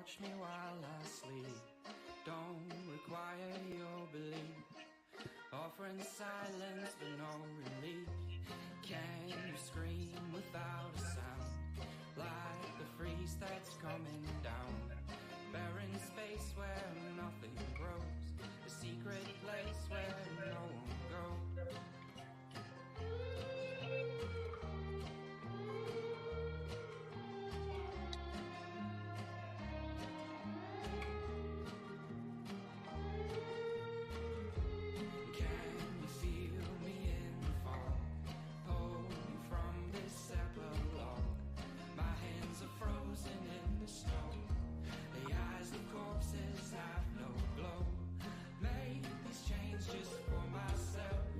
watch me while I sleep. Don't require your belief. Offering silence but no relief. Can you scream without a sound? Like the freeze that's coming down. Barren space where nothing grows. A secret place where no one goes.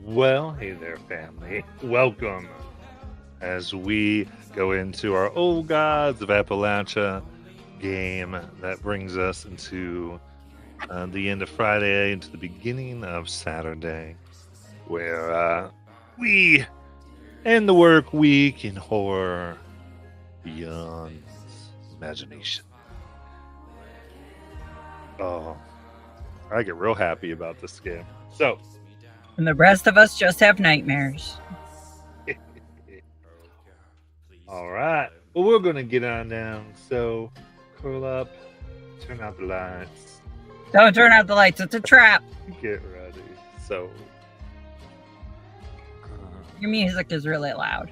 Well, hey there, family. Welcome as we go into our Old Gods of Appalachia game that brings us into the end of Friday, into the beginning of Saturday, where we end the work week in horror beyond imagination. Oh, I get real happy about this game. So, and the rest of us just have nightmares. All right. Well, we're going to get on down. So, curl up, turn out the lights. Don't turn out the lights. It's a trap. Get ready. So, your music is really loud.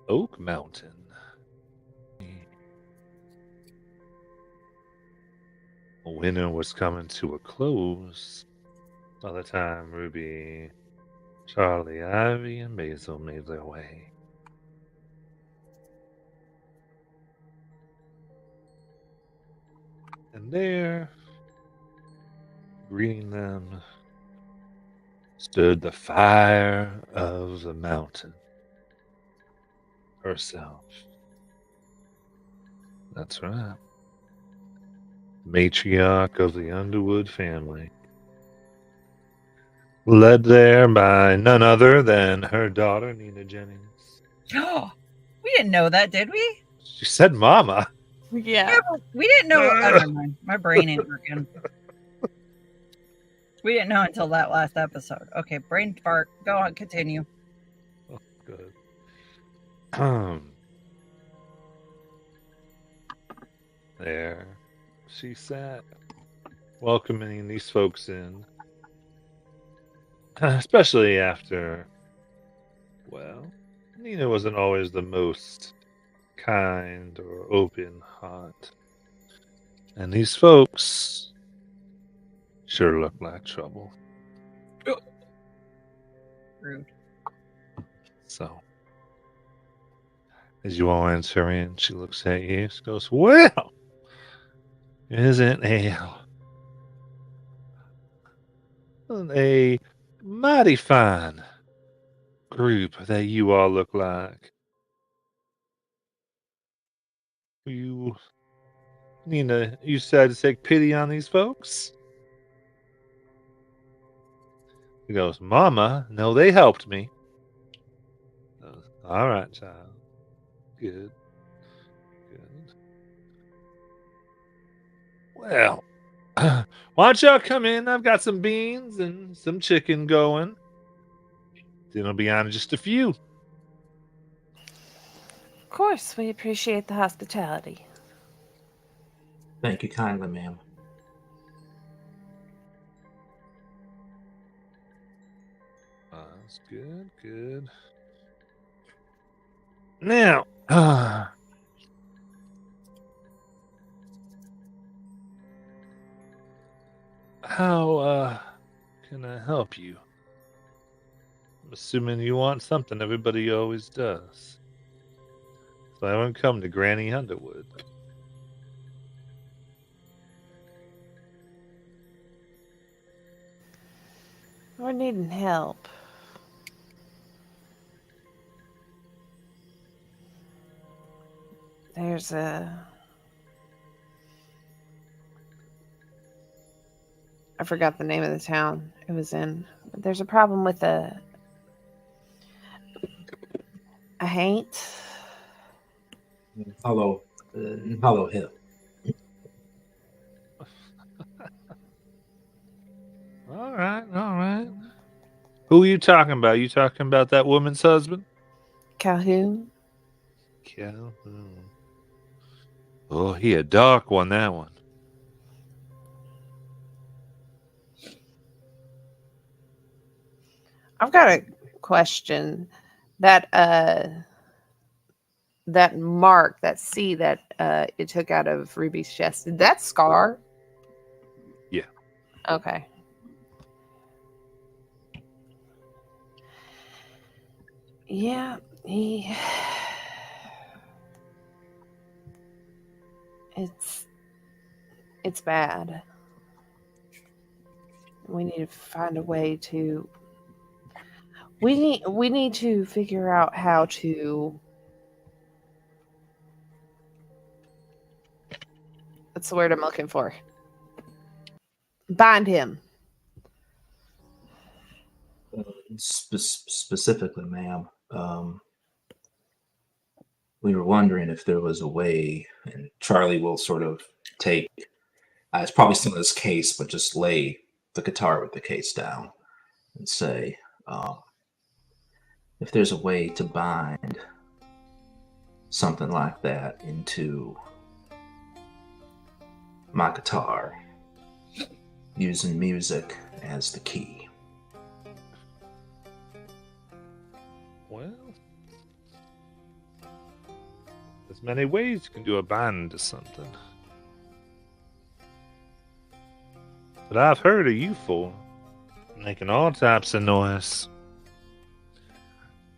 Oak Mountain. Winter was coming to a close by the time Ruby, Charlie, Ivy, and Basil made their way. And there, greeting them, stood the fire of the mountain herself. That's right. Matriarch of the Underwood family, led there by none other than her daughter, Nina Jennings. Oh, we didn't know that, did we? She said mama. Yeah, we didn't know. Oh, never mind. My brain ain't working. We didn't know until that last episode. Okay, brain fart. Go on, continue. Oh, good. There she sat, welcoming these folks in, especially after, well, Nina wasn't always the most kind or open heart, and these folks sure look like trouble. Rude. So, as you all enter in, she looks at you. She goes, "Well, isn't a mighty fine group that you all look like? You, Nina, you decided to take pity on these folks?" He goes, "Mama, no, they helped me." All right, child. Good. Good. Well, why don't y'all come in? I've got some beans and some chicken going. Dinner'll be on in just a few. Of course, we appreciate the hospitality. Thank you kindly, ma'am. That's good, good. Now, how can I help you? I'm assuming you want something. Everybody always does. So I haven't come to Granny Underwood. We're needing help. There's a... I forgot the name of the town it was in. But there's a problem with a I ain't. Hollow hip. All right, all right. Who are you talking about? You talking about that woman's husband? Calhoun? Calhoun. Oh, he a dark one, that one. I've got a question. That mark, that C that it took out of Ruby's chest, did that scar? Yeah. Okay. Yeah, it's bad. We need to find a way to we need to figure out how to, that's the word I'm looking for. Bind him. Specifically, ma'am, we were wondering if there was a way, and Charlie will sort of take, it's probably still in his case, but just lay the guitar with the case down and say, if there's a way to bind something like that into my guitar using music as the key. Well, there's many ways you can do a bind to something. But I've heard of you four making all types of noise.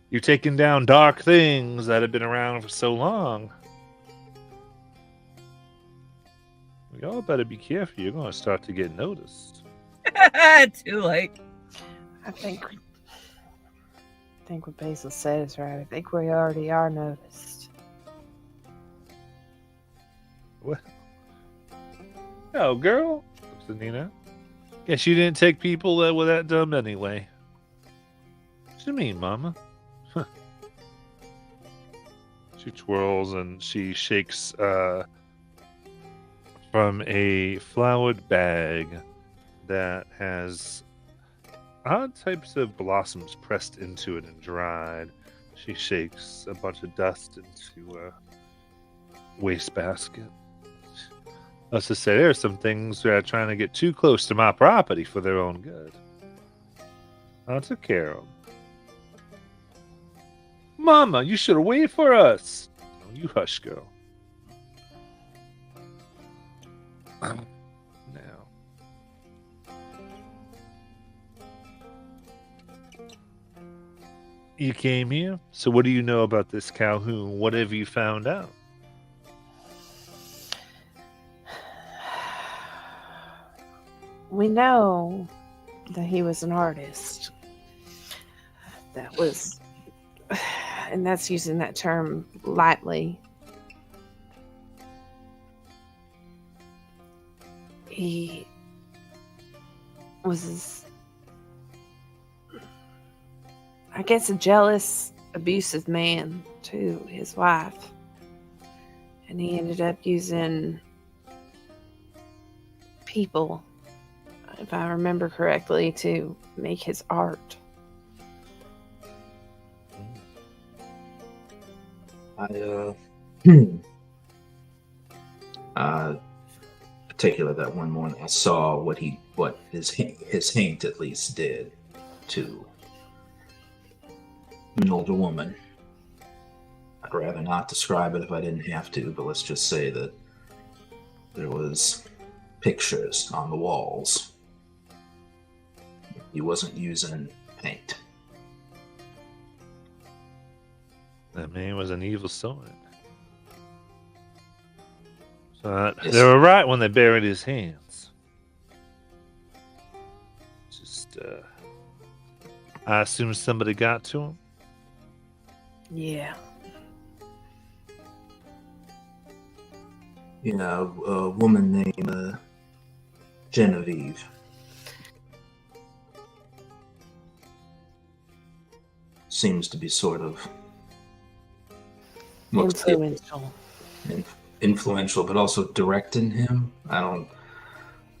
You're taking down dark things that have been around for so long. We all better be careful. You're going to start to get noticed. Too late. I think what Basil said is right. I think we already are noticed. Well, oh, girl, looks at Nina. Guess you didn't take people that were that dumb anyway. What you mean, Mama? She twirls and she shakes from a flowered bag that has odd types of blossoms pressed into it and dried. She shakes a bunch of dust into a wastebasket. Let's just say there's some things that are trying to get too close to my property for their own good. I took care of them. Mama, you should have waited for us. Oh, you hush, girl. Now. You came here, so what do you know about this Calhoun? What have you found out? We know that he was an artist. That was, and that's using that term lightly. He was, I guess, a jealous, abusive man to his wife. And he ended up using people, if I remember correctly, to make his art. Particular that one morning, I saw what his hint at least did to an older woman. I'd rather not describe it if I didn't have to, but let's just say that there was pictures on the walls. He wasn't using paint. That man was an evil sword. So Yes. they were right when they buried his hands. Just, I assume somebody got to him. Yeah. You know, a woman named Genevieve. Seems to be sort of Influential. Influential, but also directing him. I'm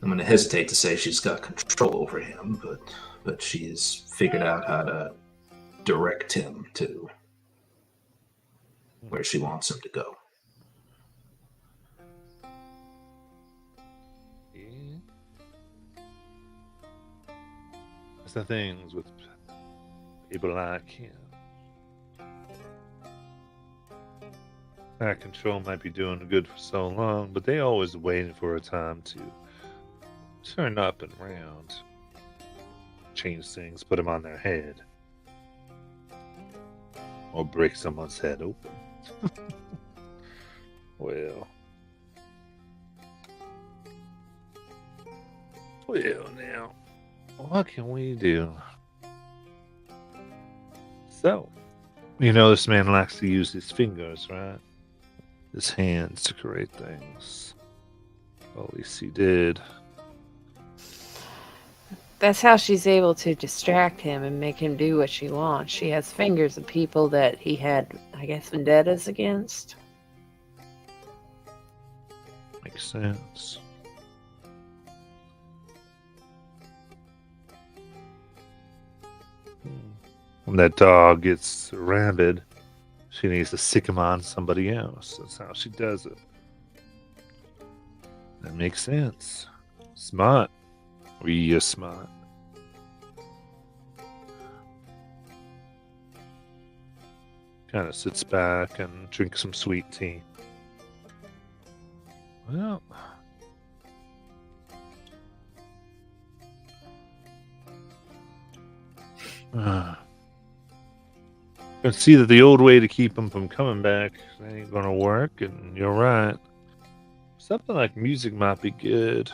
going to hesitate to say she's got control over him, but she's figured out how to direct him to where she wants him to go. Yeah. That's the things with people like him. That control might be doing good for so long, but they always waiting for a time to turn up and round, change things, put them on their head, or break someone's head open. Well, now, what can we do? So, this man likes to use his fingers, right? His hands to create things. Well, at least he did. That's how she's able to distract him and make him do what she wants. She has fingers of people that he had, I guess, vendettas against. Makes sense. When that dog gets rabid, she needs to sick him on somebody else. That's how she does it. That makes sense. Smart. Real smart. Kind of sits back and drinks some sweet tea. Well, I can see that the old way to keep them from coming back ain't gonna work, and you're right. Something like music might be good.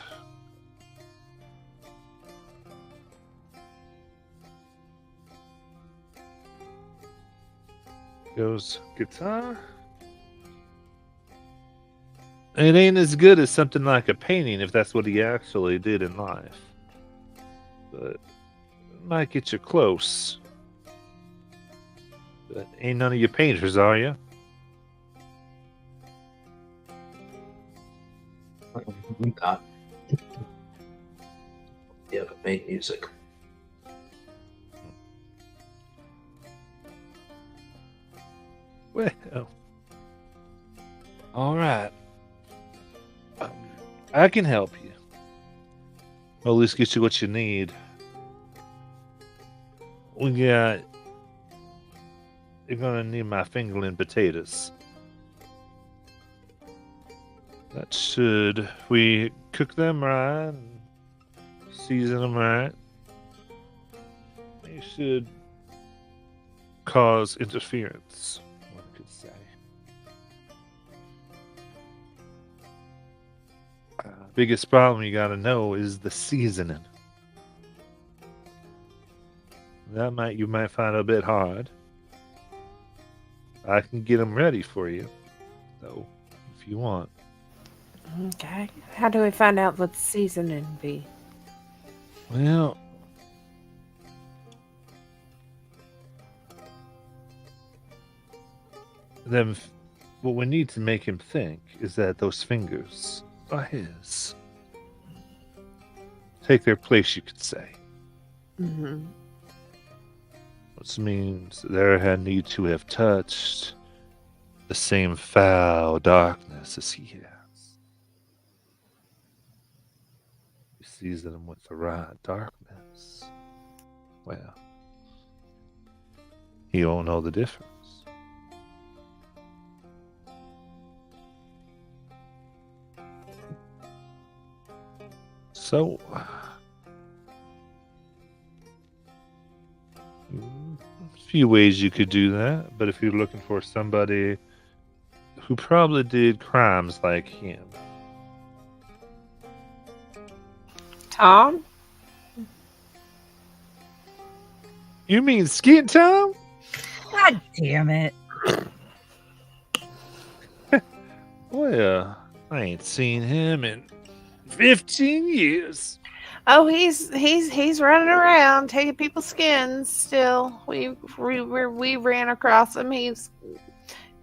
Goes guitar. It ain't as good as something like a painting if that's what he actually did in life. But it might get you close. But ain't none of you painters, are you? Not. You haven't made music. Well, all right. I can help you. Or at least get you what you need. You're gonna need my fingerling potatoes. That should, if we cook them right, and season them right, they should cause interference, one could say. Biggest problem you gotta know is the seasoning. You might find a bit hard. I can get them ready for you, though, if you want. Okay. How do we find out what the seasoning be? Well, what we need to make him think is that those fingers are his. Take their place, you could say. Mm-hmm. Which means there need to have touched the same foul darkness as he has. You season him with the right darkness. Well, he won't know the difference. So, a few ways you could do that, but if you're looking for somebody who probably did crimes like him. Tom? You mean Skin Tom? God damn it. Well, I ain't seen him in 15 years. Oh, he's running around taking people's skins still. We ran across him.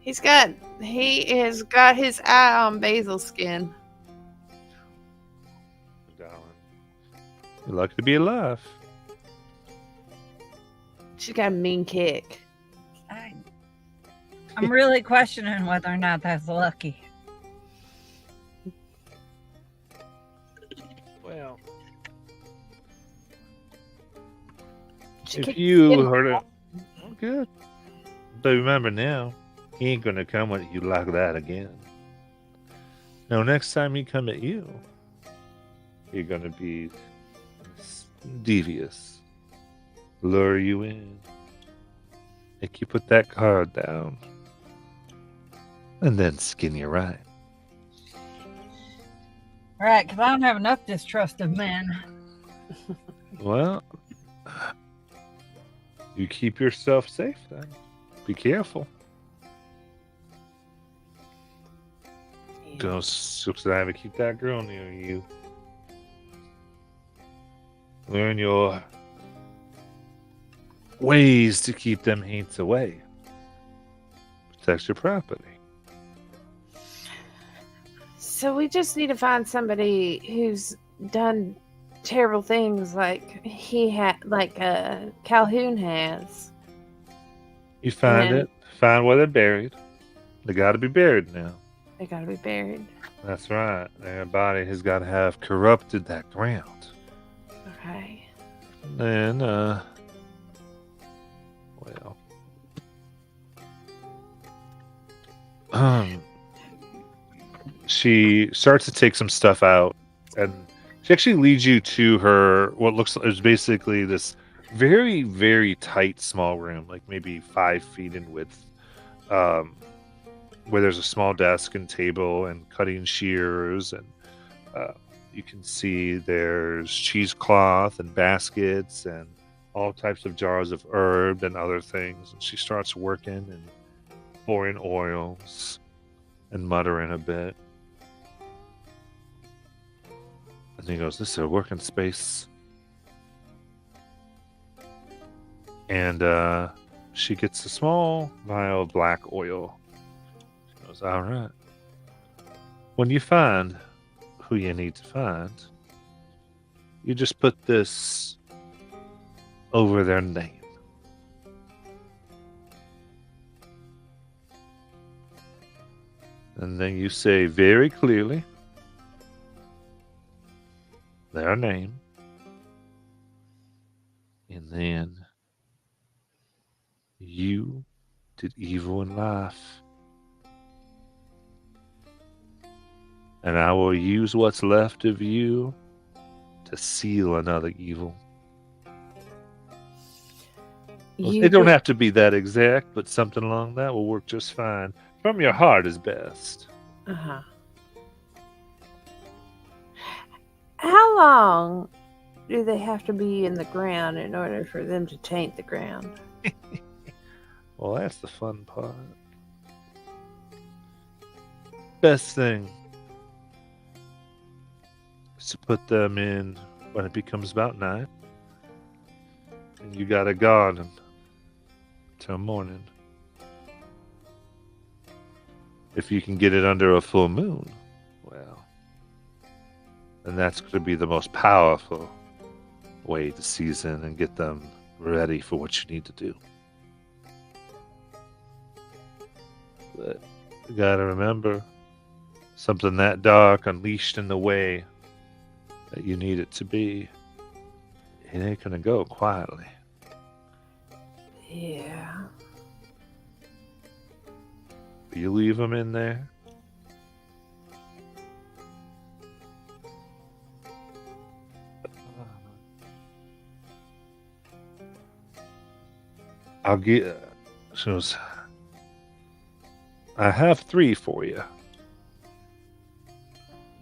He has got his eye on Basil skin. Darling, you're lucky to be alive. She's got a mean kick. I'm really questioning whether or not that's lucky. Well, She if kicked you his skin. heard it, oh, good. But remember now, he ain't gonna come at you like that again. No, next time he come at you, you're gonna be devious, lure you in, make you put that card down, and then skin you right. Right, because I don't have enough distrust of men. Well, you keep yourself safe then. Be careful. Don't strive to keep that girl near you. Learn your ways to keep them hates away. Protect your property. So we just need to find somebody who's done terrible things like Calhoun has. You find And- it. Find where they're buried. They got to be buried now. They gotta be buried. That's right. Their body has got to have corrupted that ground. Okay. Then, she starts to take some stuff out, and she actually leads you to her what looks is basically this very, very tight small room, like maybe 5 feet in width, where there's a small desk and table and cutting shears, and you can see there's cheesecloth and baskets and all types of jars of herb and other things. And she starts working and pouring oils and muttering a bit. And he goes, "This is a working space." And she gets a small vial of black oil. She goes, "All right. When you find who you need to find, you just put this over their name. And then you say very clearly their name. And then you did evil in life. And I will use what's left of you to seal another evil." It don't have to be that exact, but something along that will work just fine. From your heart is best. Uh-huh. How long do they have to be in the ground in order for them to taint the ground? Well, that's the fun part. Best thing is to put them in when it becomes about night. And you gotta guard them till morning. If you can get it under a full moon, well, then that's going to be the most powerful way to season and get them ready for what you need to do. But you gotta remember, something that dark unleashed in the way that you need it to be, it ain't gonna go quietly. Yeah. You leave them in there. I'll get. I have 3 for you.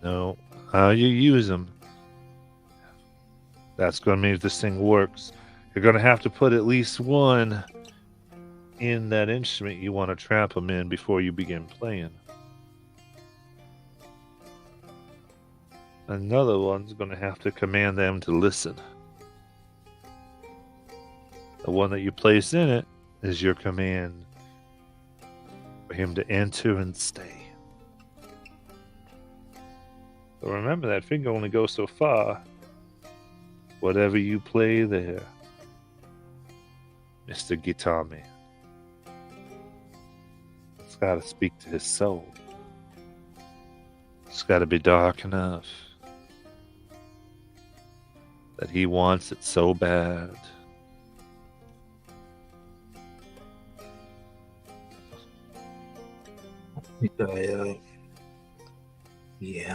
No, how you use them. That's going to mean if this thing works. You're going to have to put at least one in that instrument you want to trap them in before you begin playing. Another one's going to have to command them to listen. The one that you place in it is your command for him to enter and stay. But remember, that finger only goes so far. Whatever you play there, Mr. Guitar Man, it's got to speak to his soul. It's got to be dark enough that he wants it so bad.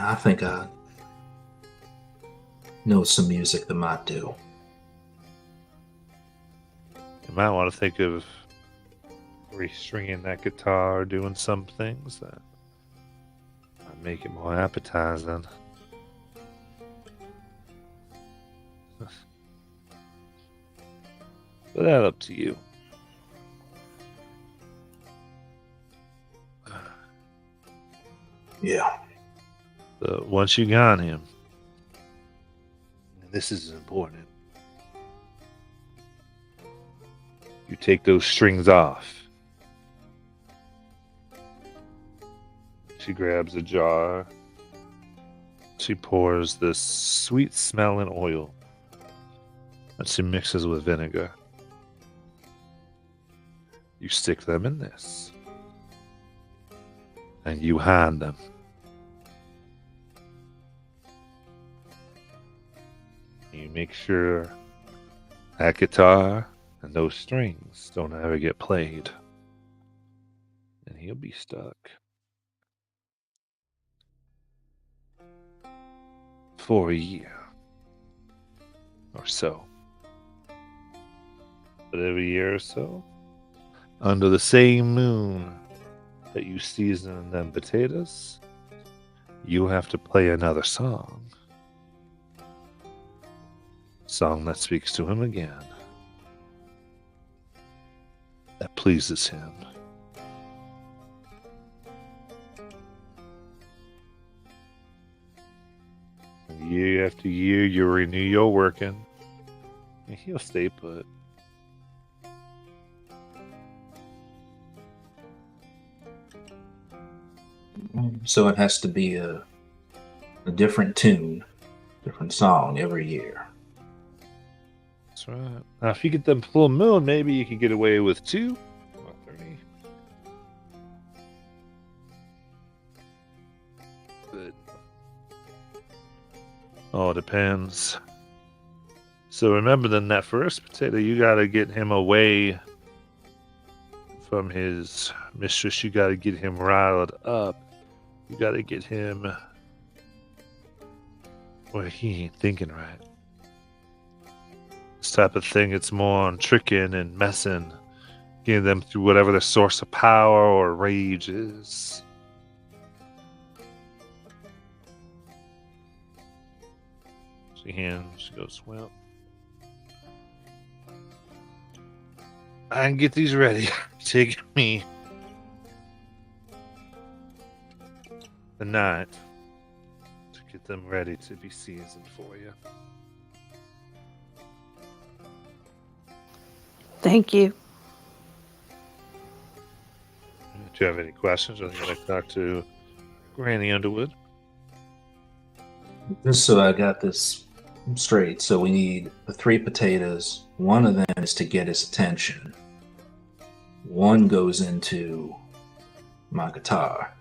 I think I know some music that might do. You might want to think of restringing that guitar, or doing some things that might make it more appetizing. But that's up to you. Yeah. But once you got him, and this is important, you take those strings off. She grabs a jar. She pours this sweet smelling oil that she mixes with vinegar. You stick them in this. And you hand them. You make sure that guitar and those strings don't ever get played. And he'll be stuck. For a year. Or so. But every year or so, under the same moon that you season them potatoes, you have to play another song. Song that speaks to him again. That pleases him. And year after year, you renew your working, and he'll stay put. So it has to be a different tune, different song every year. That's right. Now, if you get them full moon, maybe you could get away with 2 or 3. But oh, it depends. So remember, then that first potato, you gotta get him away from his mistress. You gotta get him riled up. You gotta get him where he ain't thinking right. This type of thing, it's more on tricking and messing, getting them through whatever their source of power or rage is. She goes, well, I can get these ready. Take me the night to get them ready to be seasoned for you. Thank you. Do you have any questions? Or you want to talk to Granny Underwood? Just so I got this straight, so we need the 3 potatoes. One of them is to get his attention. One goes into my guitar.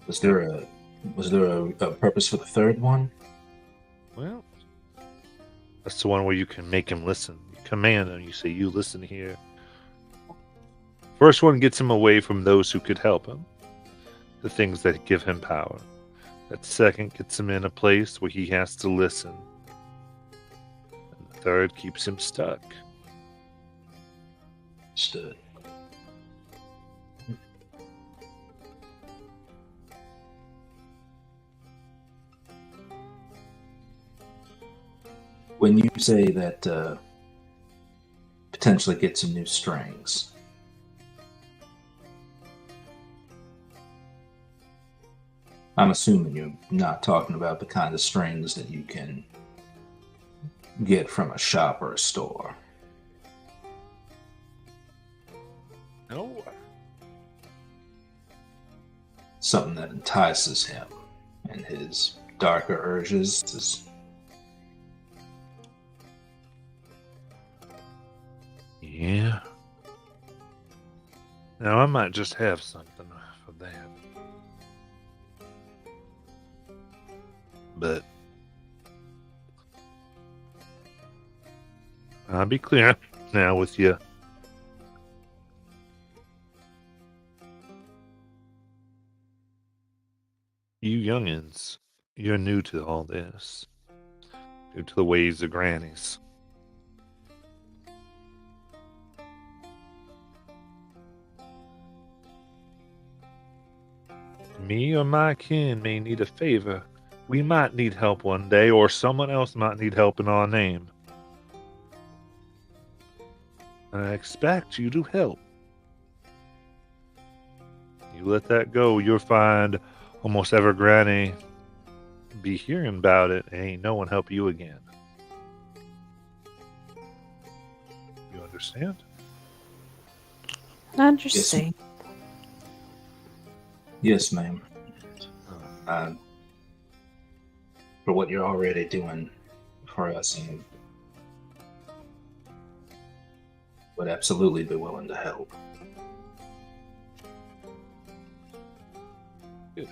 Was there a purpose for the third one? Well, that's the one where you can make him listen. You command him. You say, you listen here. First one gets him away from those who could help him. The things that give him power. That second gets him in a place where he has to listen. And the third keeps him stuck. Stood. When you say that potentially get some new strings, I'm assuming you're not talking about the kind of strings that you can get from a shop or a store. something that entices him and his darker urges is... Yeah. Now I might just have something for that. But I'll be clear now with you. You youngins, you're new to all this. New to the ways of grannies. Me or my kin may need a favor. We might need help one day, or someone else might need help in our name. And I expect you to help. You let that go, you'll find almost every granny be hearing about it, and ain't no one help you again. You understand? I understand. Yes, ma'am. For what you're already doing for us, and would absolutely be willing to help. Good.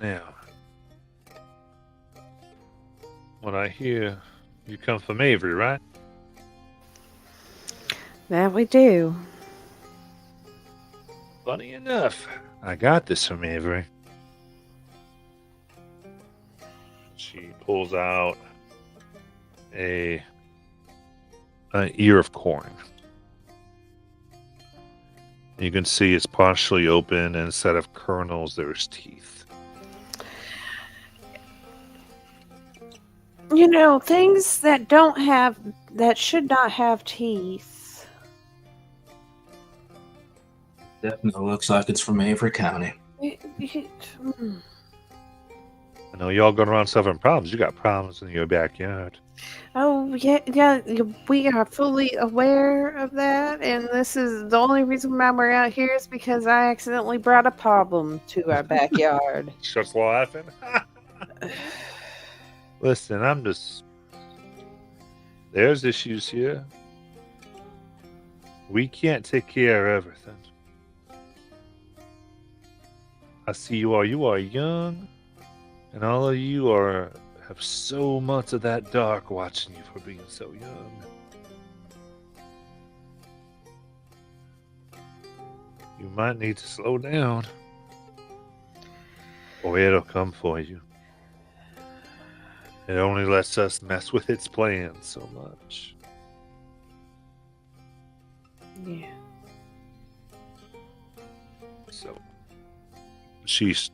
Now, when I hear you come from Avery, right? That we do. Funny enough, I got this from Avery. She pulls out an ear of corn. You can see it's partially open, and instead of kernels, there's teeth. You know, things that should not have teeth. Definitely looks like it's from Avery County. I know y'all going around solving problems. You got problems in your backyard. Oh, yeah, we are fully aware of that, and this is the only reason why we're out here is because I accidentally brought a problem to our backyard. Just laughing. Listen, there's issues here. We can't take care of everything. I see you are young, and all of you have so much of that dark watching you for being so young. You might need to slow down, or it'll come for you. It only lets us mess with its plans so much. Yeah. So, she's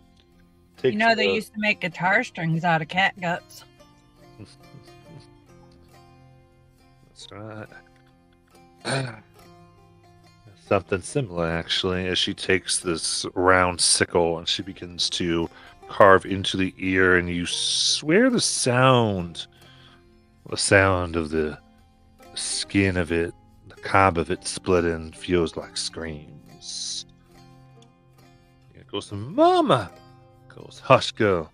takes You know, they the- used to make guitar strings out of cat guts. That's right. Something similar, actually, as she takes this round sickle and she begins to carve into the ear, and you swear the sound of the skin of it, the cob of it splitting, feels like screams. It goes to Mama, goes hush girl,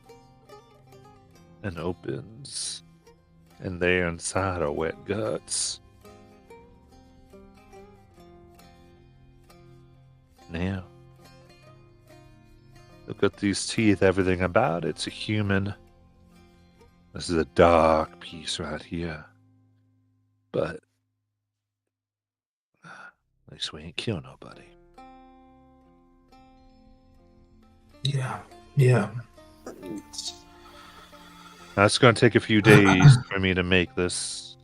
and opens, and there inside are wet guts. Now, look at these teeth, everything about it's a human. This is a dark piece right here. But at least we ain't kill nobody. Yeah. Now, it's going to take a few days for me to make this.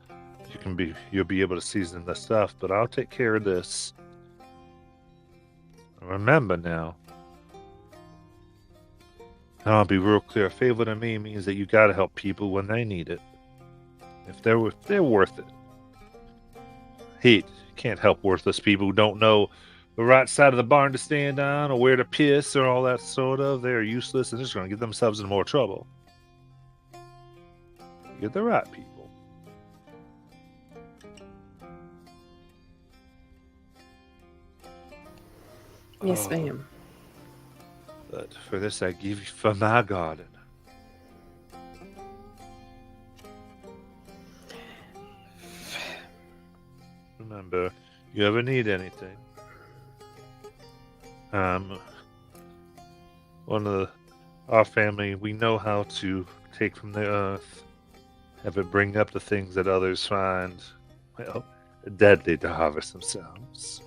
You'll be able to season the stuff, but I'll take care of this. Remember now, I'll be real clear. A favor to me means that you got to help people when they need it. If they're worth it. Hate, you can't help worthless people who don't know the right side of the barn to stand on, or where to piss, or all that sort of. They're useless and just going to get themselves in more trouble. Get the right people. Yes, Oh, ma'am. But for this I give you for my garden. Remember, you ever need anything, one of our family, we know how to take from the earth, have it bring up the things that others find, well, deadly to harvest themselves.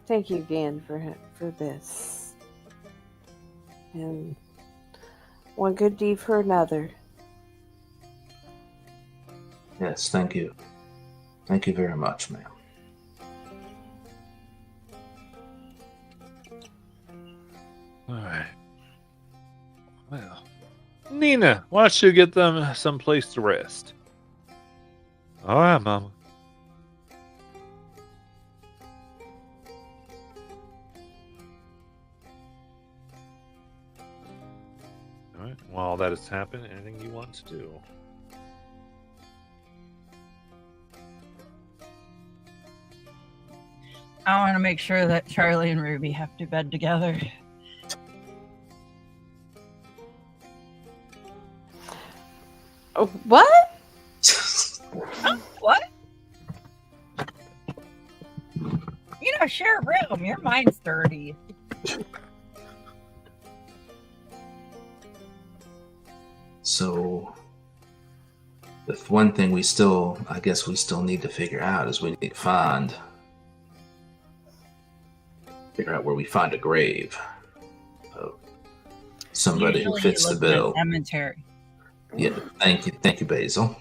Thank you again for this. And one good deed for another. Yes, thank you. Thank you very much, ma'am. All right. Well, Nina, why don't you get them some place to rest? All right, Mama. All right. While that is happening, anything you want to do? I want to make sure that Charlie and Ruby have to bed together. Oh, what? What? You know, share a room. Your mind's dirty. So, the one thing I guess we still need to figure out is we need to figure out where we find a grave of somebody who Usually fits you the look in a bill. cemetery. Yeah, thank you, Basil.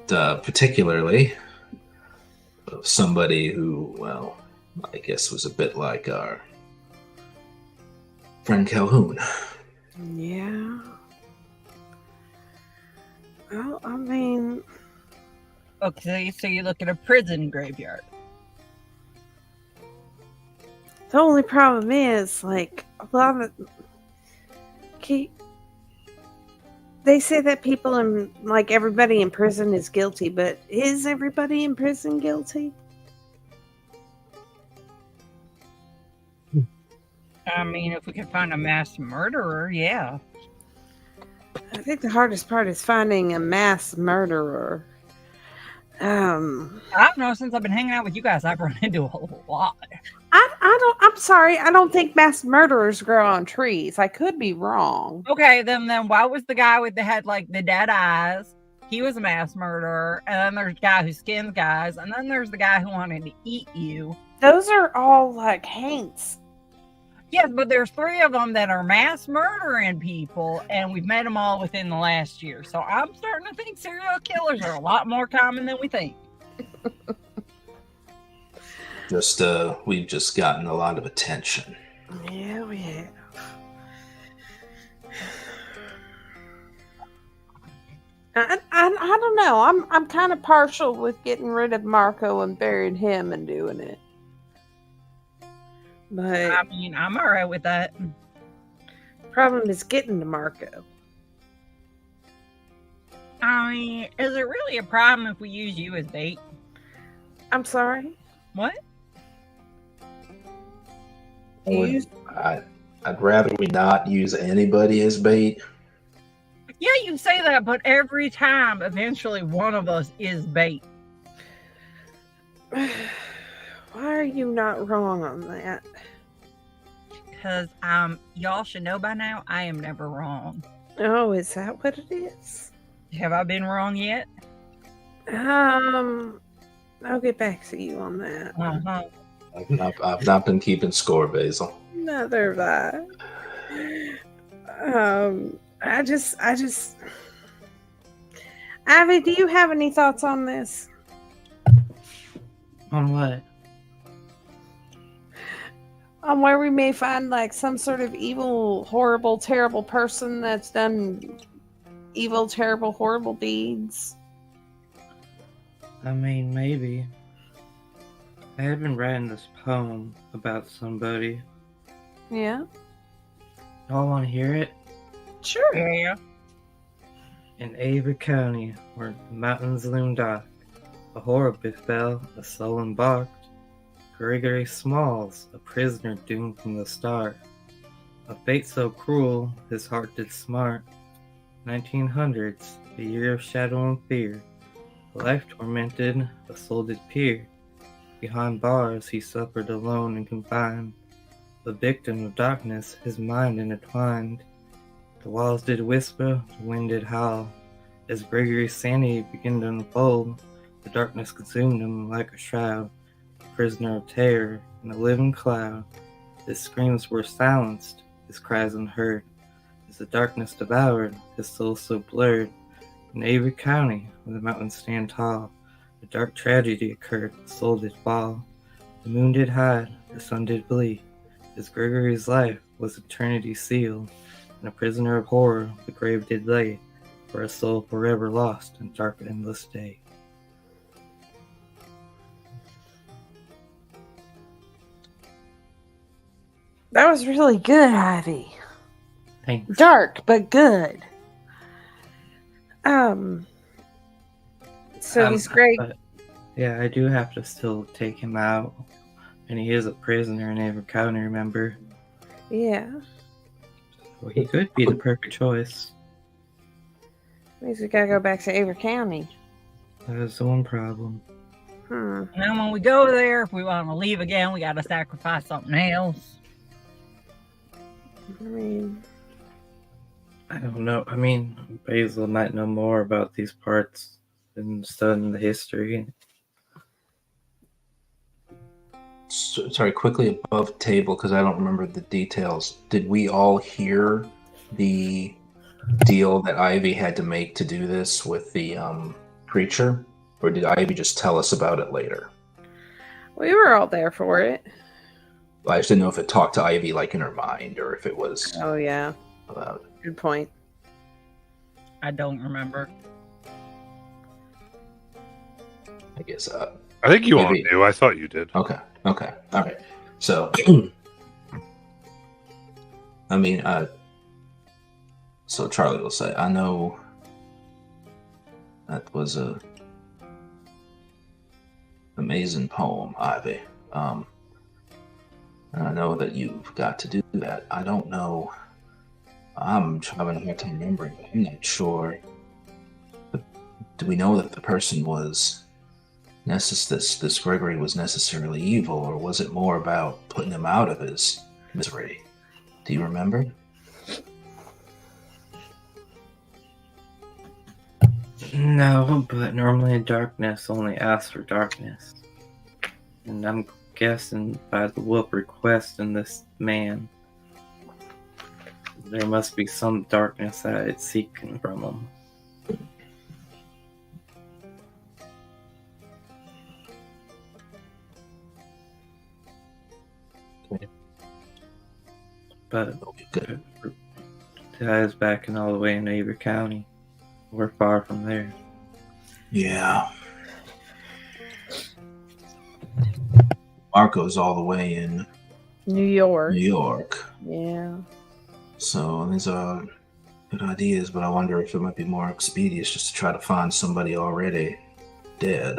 Particularly of somebody who, well, I guess was a bit like our friend Calhoun. Yeah. Well, I mean, Okay, so you look at a prison graveyard. the only problem is, like, a lot of they say that people in, like, everybody in prison is guilty, but is everybody in prison guilty? I mean, if we could find a mass murderer, yeah. I think the hardest part is finding a mass murderer. I don't know. Since I've been hanging out with you guys, I've run into a lot. I'm sorry. I don't think mass murderers grow on trees. I could be wrong. Okay, then why was the guy with the head like the dead eyes? He was a mass murderer. And then there's the guy who skins guys. And then there's the guy who wanted to eat you. Those are all like Hanks. Yes, but there's 3 of them that are mass murdering people, and we've met them all within the last year. So I'm starting to think serial killers are a lot more common than we think. We've just gotten a lot of attention. Yeah, we have. I don't know. I'm kind of partial with getting rid of Marco and burying him and doing it. But I mean, I'm all right with that. problem is getting to Marco. I mean, is it really a problem if we use you as bait? I'm sorry. What? I'd rather we not use anybody as bait. Yeah, you say that, but every time, eventually, one of us is bait. Why are you not wrong on that? Because y'all should know by now, I am never wrong. Oh, is that what it is? Have I been wrong yet? I'll get back to you on that. Uh-huh. I've not been keeping score, Basil. Neither have I. I just Abby, do you have any thoughts on this? On what? where we may find like some sort of evil, horrible, terrible person that's done evil, terrible, horrible deeds? I mean, maybe. I had been writing this poem about somebody. Yeah. Y'all want to hear it? Sure. Yeah. In Avery County, where the mountains loom dark, a horror befell, a soul embarked. Gregory Smalls, a prisoner doomed from the start. A fate so cruel, his heart did smart. 1900s, the year of shadow and fear. Life tormented, a soul did peer. Behind bars he suffered alone and confined. The victim of darkness, his mind intertwined. The walls did whisper, the wind did howl. As Gregory's sanity began to unfold, the darkness consumed him like a shroud. A prisoner of terror in a living cloud. His screams were silenced, his cries unheard. As the darkness devoured, his soul so blurred. In Avery County, where the mountains stand tall, a dark tragedy occurred, the soul did fall. The moon did hide, the sun did bleed, as Gregory's life was eternity sealed. And a prisoner of horror the grave did lay, for a soul forever lost in dark endless day. That was really good, Ivy. Thanks. Dark, but good. So he's great. But, yeah, I do have to still take him out. And he is a prisoner in Avery County, remember? Yeah. Well, he could be the perfect choice. Means we gotta go back to Avery County. That is the one problem. And then when we go there, if we want to leave again, we got to sacrifice something else. I mean, I don't know. I mean, Basil might know more about these parts than studying the history. Sorry, quickly above table, because I don't remember the details. Did we all hear the deal that Ivy had to make to do this with the creature? Or did Ivy just tell us about it later? we were all there for it. I just didn't know if it talked to Ivy like in her mind, or if it was Oh, yeah. about it. Good point. I don't remember. I guess. I think you all Maybe. knew. I thought you did. Okay. All right. So, I mean, so Charlie will say, I know that was a amazing poem, Ivy. And I know that you've got to do that. I don't know. I'm having a hard time remembering, but I'm not sure. But do we know that the person was this Gregory was necessarily evil, or was it more about putting him out of his misery? Do you remember? No, but normally darkness only asks for darkness. And I'm guessing by the wolf request in this man, there must be some darkness that it's seeking from him. Okay. But That'll be good. the guy is back in all the way in Avery County. We're far from there. Yeah. Marco's all the way in New York. New York. Yeah. So these are good ideas, but I wonder if it might be more expedient just to try to find somebody already dead.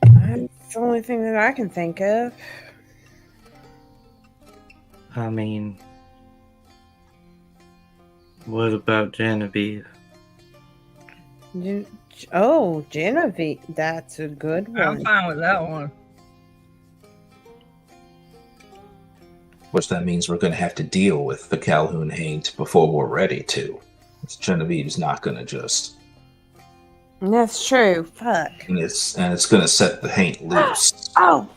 That's the only thing that I can think of. I mean, what about Genevieve? Oh, Genevieve. That's a good I'm one. fine with that one. Which that means we're going to have to deal with the Calhoun Haint before we're ready to. Genevieve's not going to just... That's true. Fuck. And it's going to set the Haint loose. Oh.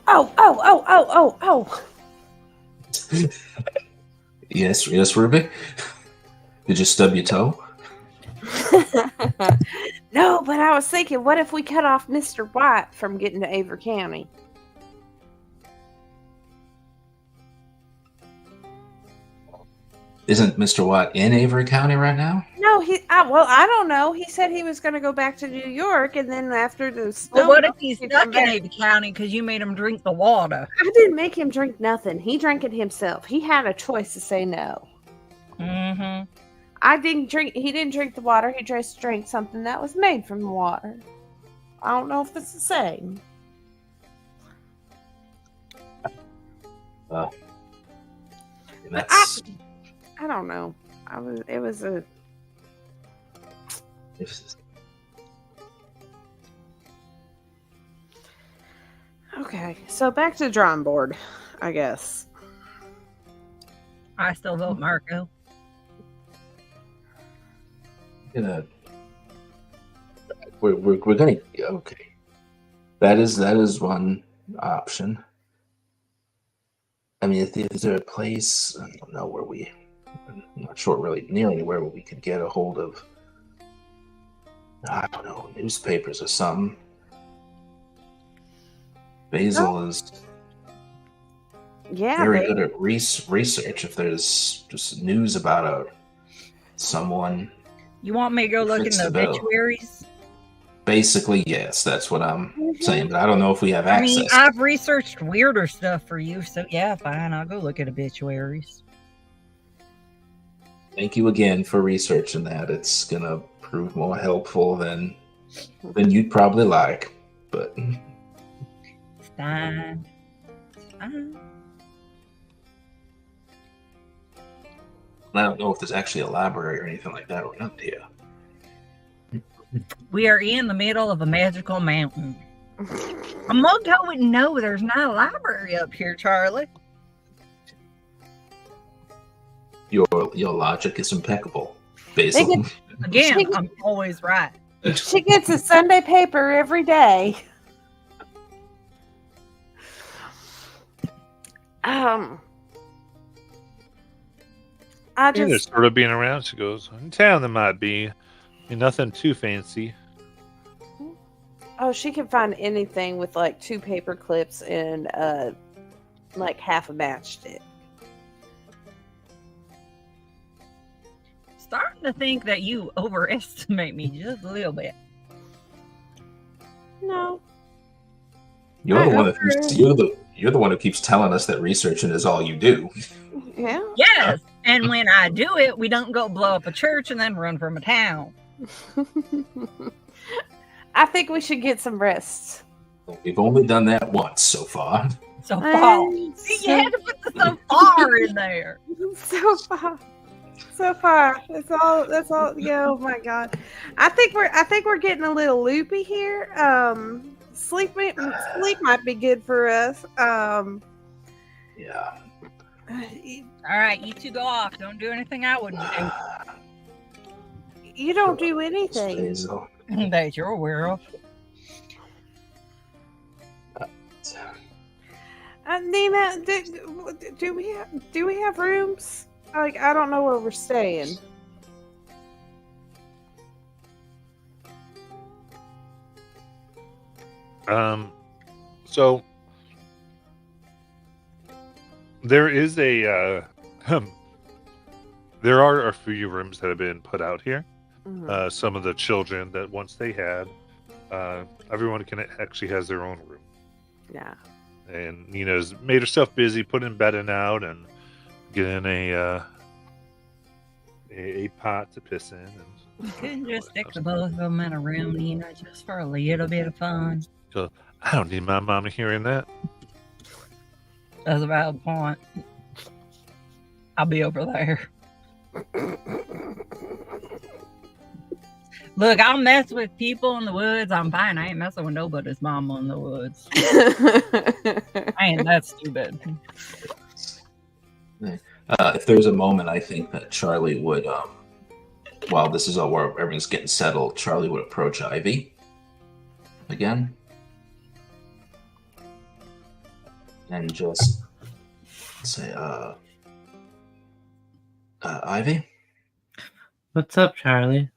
Yes, Ruby? Did you stub your toe? No, but I was thinking, what if we cut off Mr. White from getting to Avery County? Isn't Mr. Watt in Avery County right now? No, well, I don't know. He said he was going to go back to New York, and then after the snow, Well, what if he's he'd stuck come in back. Avon County because you made him drink the water? I didn't make him drink nothing. He drank it himself. He had a choice to say no. Mm-hmm. I didn't drink. He didn't drink the water. He just drank something that was made from the water. I don't know if it's the same. That's I don't know. It was a. it's- Okay, so back to the drawing board, I guess. I still vote Marco. gonna we're gonna okay. That is one option. I mean, is there a place? I don't know where I'm not sure really near anywhere where we could get a hold of. I don't know, newspapers or something. Basil is Yeah, very good at research. If there's just news about someone, You want me to go look in Fits the the bill. obituaries? basically, yes, that's what I'm saying. But I don't know if we have I access. mean, I've researched weirder stuff for you, so yeah, fine. I'll go look at obituaries. Thank you again for researching that. It's gonna prove more helpful than you'd probably like. But It's fine. It's fine. I don't know if there's actually a library or anything like that around here. We are in the middle of a magical mountain. A motel wouldn't know there's not a library up here, Charlie. Your logic is impeccable, Basil. They Again, I'm always right. She gets a Sunday paper every day. I Yeah, they're just sort of being around. She goes, in town there might be. Nothing too fancy. she can find anything with like 2 paper clips and like half a matchstick. Starting to think that you overestimate me just a little bit. No. You're the one who keeps telling us that researching is all you do. Yeah. Yes, and when I do it, we don't go blow up a church and then run from a town. I think we should get some rest. We've only done that once so far. So far. See, you had to put the so far in there. So far. So far. That's all. Yeah, oh my god. I think we're getting a little loopy here. Sleep might be good for us. Yeah. All right, you two go off. Don't do anything I wouldn't do. You don't do anything. Basil. That you're aware of. Nina, do we have rooms? Like, I don't know where we're staying. So there is a there are a few rooms that have been put out here. Mhm. Some of the children that once they had, everyone actually has their own room. Yeah. And Nina's made herself busy putting bedding out and getting a pot to piss in. And You couldn't just stick the both of them in a room, Nina, just for a little bit of fun. I don't need my mom hearing that. That's a valid point. I'll be over there. Look, I'll mess with people in the woods. I'm fine. I ain't messing with nobody's mama in the woods. I ain't that stupid. If there's a moment, I think that Charlie would, while this is all where everything's getting settled, Charlie would approach Ivy again and just say, Ivy? What's up, Charlie?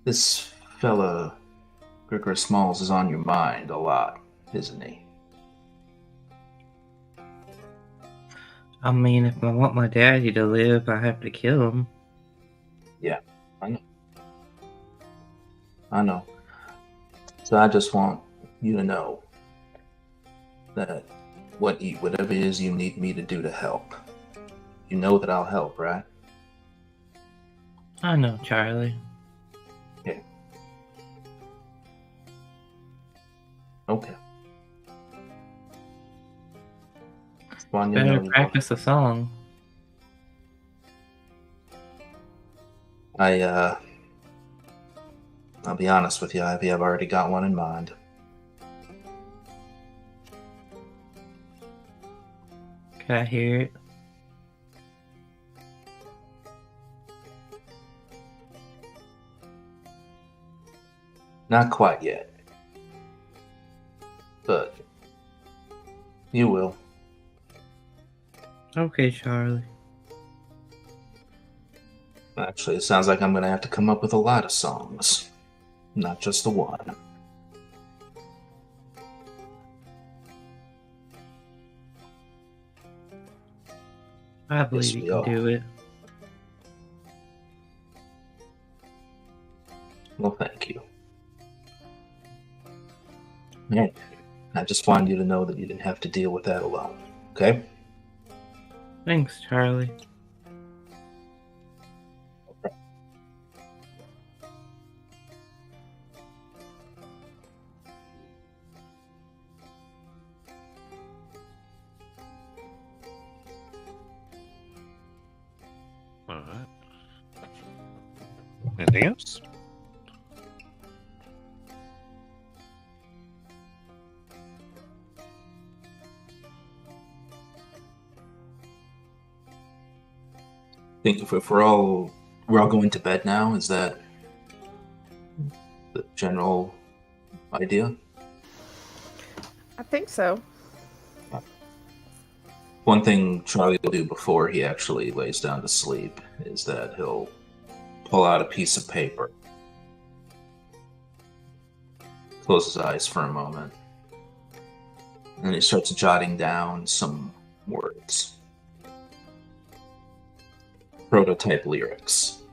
This fella, Gregor Smalls, is on your mind a lot, isn't he? I mean, if I want my daddy to live, I have to kill him. Yeah, I know. So I just want you to know that whatever it is you need me to do to help, you know that I'll help, right? I know, Charlie. Okay. One, you Better know, practice a song. I'll be honest with you, Ivy, I've already got one in mind. Can I hear it? Not quite yet. But you will. Okay, Charlie. Actually, it sounds like I'm going to have to come up with a lot of songs, not just the one. I believe Yes, you we can are. do it. Well, thank you. Hey, I just wanted you to know that you didn't have to deal with that alone, okay? Thanks, Charlie. All right. Anything else? I think if we're all going to bed now, is that the general idea? I think so. One thing Charlie will do before he actually lays down to sleep is that he'll pull out a piece of paper, close his eyes for a moment, and he starts jotting down some words. Prototype lyrics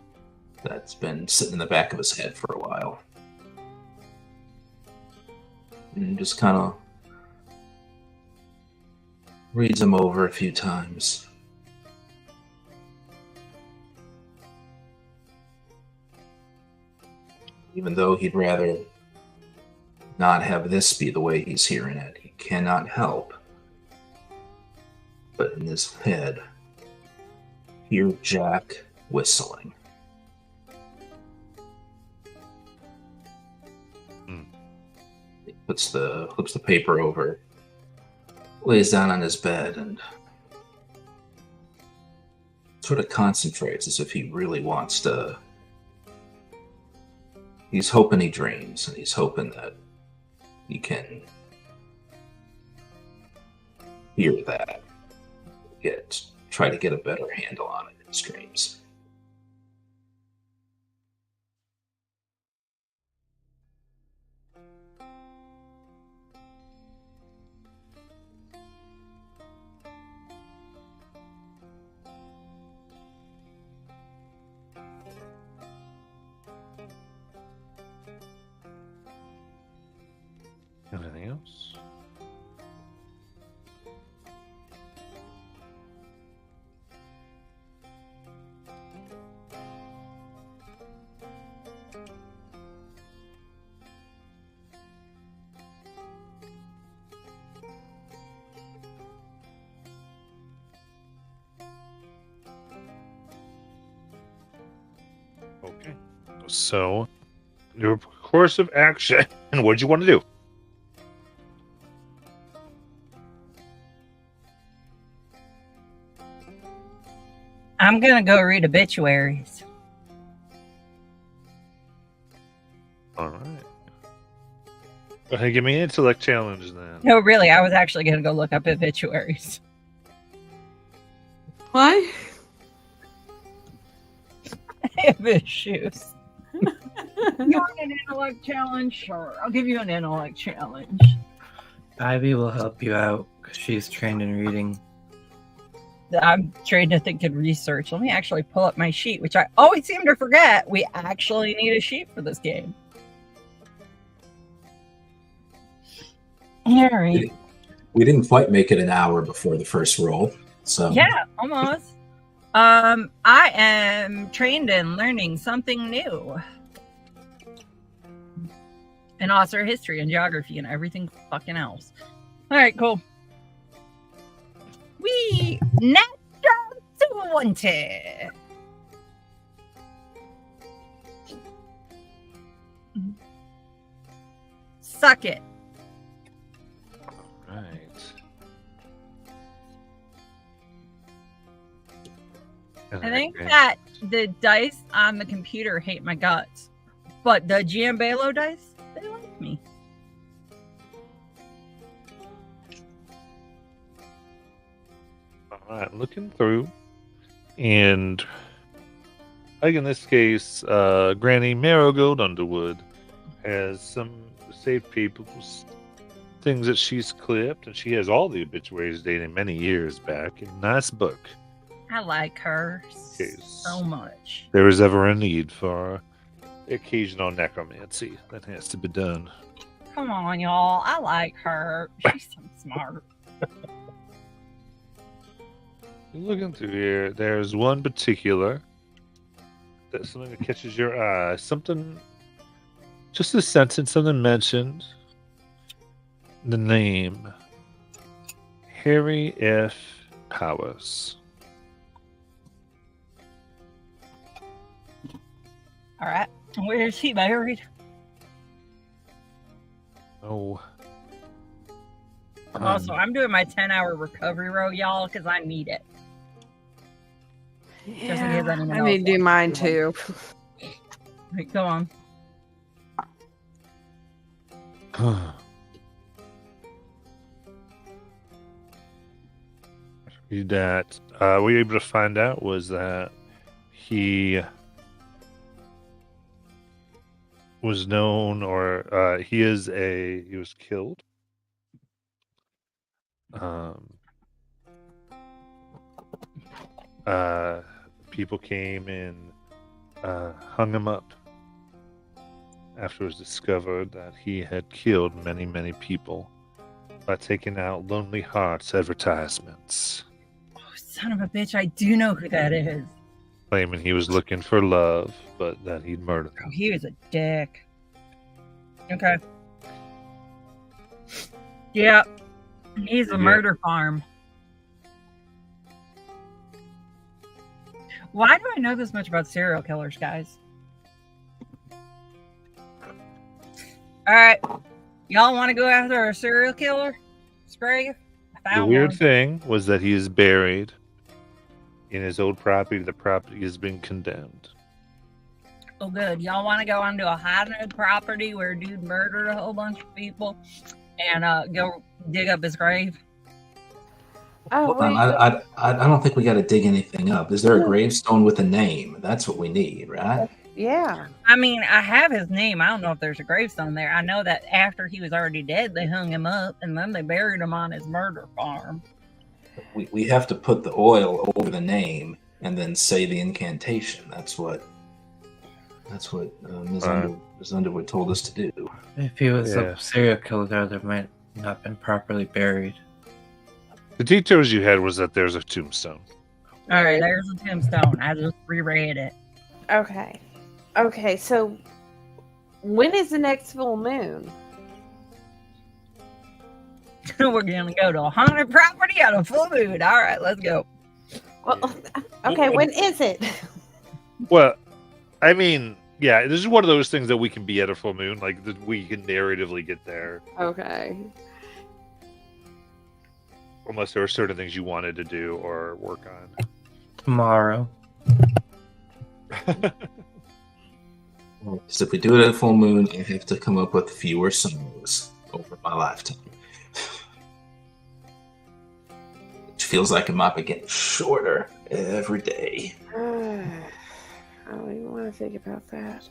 that's been sitting in the back of his head for a while. And just kind of reads them over a few times. Even though he'd rather not have this be the way he's hearing it, he cannot help but in his head hear Jack whistling. He flips the paper over, lays down on his bed, and sort of concentrates as if he really wants to. He's hoping he dreams, and he's hoping that he can hear that, try to get a better handle on it in his dreams. Anything else? Okay. So, your course of action. And what did you want to do? I'm gonna go read obituaries. All right. Go ahead, give me an intellect challenge then. No, really, I was actually gonna go look up obituaries. Why? I have issues. You want an intellect challenge? Sure, I'll give you an intellect challenge. Ivy will help you out because she's trained in reading. I'm trained to think and research. Let me actually pull up my sheet, which I always seem to forget. We actually need a sheet for this game. All right. We didn't quite make it an hour before the first roll, so Yeah, almost. I am trained in learning something new. And also history and geography and everything fucking else. All right, cool. We natural 20. Suck it. Right. I think that the dice on the computer hate my guts, but the Giambello dice, they like me. All right, looking through, and like in this case, Granny Marigold Underwood has some saved people's things that she's clipped, and she has all the obituaries dating many years back in a nice book. I like her Yes. so much. There is ever a need for occasional necromancy that has to be done. Come on, y'all. I like her. She's so smart. Looking through here, there's one particular that's something that catches your eye. Something, just a sentence, something mentioned. The name Harry F. Powers. All right. Where's he buried? Oh. Also, I'm doing my 10-hour recovery row, y'all, because I need it. Just in case anyone I else need to do wants mine to do too. Right, go on. That we were able to find out was that he was known, or he was killed. People came and hung him up after it was discovered that he had killed many, many people by taking out Lonely Hearts advertisements, Son of a bitch, I do know who that is. claiming he was looking for love, but that he'd murdered Oh, them. he was a dick. Okay. Yeah. He's a Yeah. murder farm. Why do I know this much about serial killers, guys? Alright. Y'all want to go after a serial killer? Scrape? I The found weird one. thing was that he is buried in his old property. The property has been condemned. Oh, good. Y'all want to go onto a haunted property where a dude murdered a whole bunch of people and go dig up his grave? Oh, Hold on, I don't think we got to dig anything up. Is there a gravestone with a name? That's what we need, right? yeah. I mean, I have his name. I don't know if there's a gravestone there. I know that after he was already dead, they hung him up and then they buried him on his murder farm. We have to put the oil over the name and then say the incantation. That's what Ms. Underwood told us to do. If he was Yeah. a serial killer, there might not have been properly buried. The details you had was that there's a tombstone. All right, there's a tombstone. I just reread it. Okay. Okay, so when is the next full moon? We're gonna go to a haunted property on a full moon. All right, let's go. Well, okay, when is it? Well, I mean, yeah, this is one of those things that we can be at a full moon, like that we can narratively get there, Okay. unless there are certain things you wanted to do or work on. Tomorrow. So if we do it at a full moon, I have to come up with fewer songs over my lifetime. Which feels like it might be getting shorter every day. I don't even want to think about that.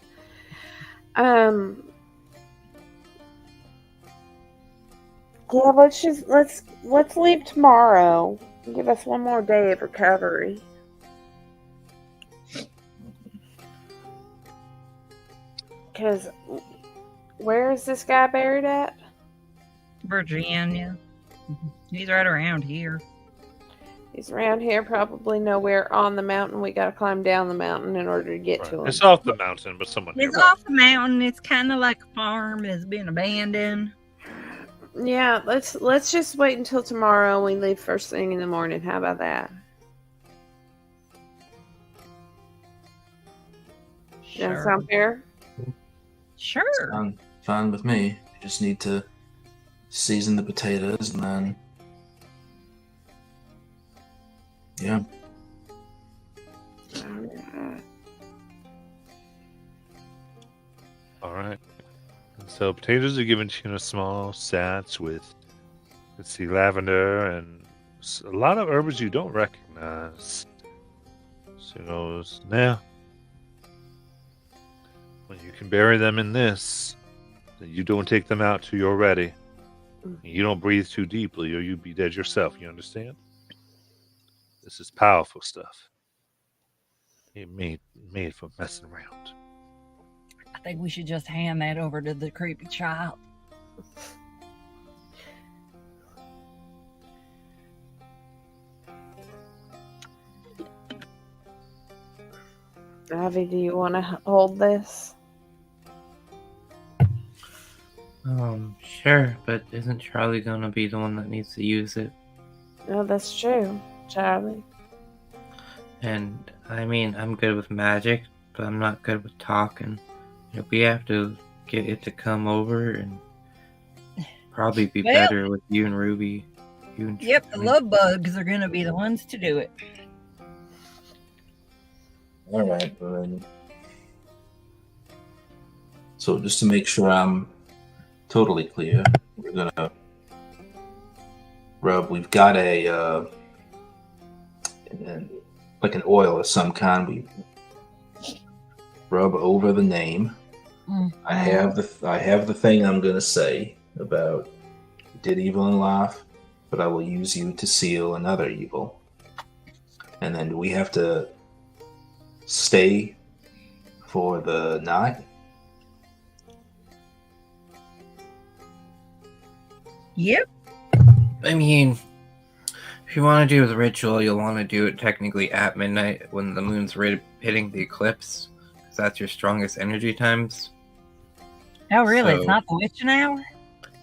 Yeah, let's leave tomorrow Give us one more day of recovery. Because where is this guy buried at? Virginia. He's right around here. He's around here, probably nowhere on the mountain. We gotta climb down the mountain in order to get to him. It's off the mountain, but someone It's nearby. off the mountain. It's kind of like a farm that's been abandoned. Yeah, let's just wait until tomorrow and we leave first thing in the morning. How about that? That sound fair? Sure. Fine with me. You just need to season the potatoes and then. Yeah. All right. And so potatoes are given to you in a small sats with, let's see, lavender and a lot of herbs you don't recognize. So he goes, now, when you can bury them in this, then you don't take them out till you're ready. You don't breathe too deeply or you'd be dead yourself. You understand? This is powerful stuff. It made for messing around. I think we should just hand that over to the creepy child. Avi, do you want to hold this? Sure, but isn't Charlie gonna be the one that needs to use it? No, that's true, Charlie. And I mean, I'm good with magic, but I'm not good with talking. If we have to get it to come over, and probably be better with you and Ruby. You and Yep, the love bugs are going to be the ones to do it. All right. So just to make sure I'm totally clear, we're gonna rub. We've got like an oil of some kind. We rub over the name. I have the thing I'm gonna say about you did evil and laugh, but I will use you to seal another evil. And then do we have to stay for the night? Yep. I mean, if you want to do the ritual, you'll want to do it technically at midnight when the moon's hitting the eclipse, because that's your strongest energy times. Oh, really? So- It's not the witching hour?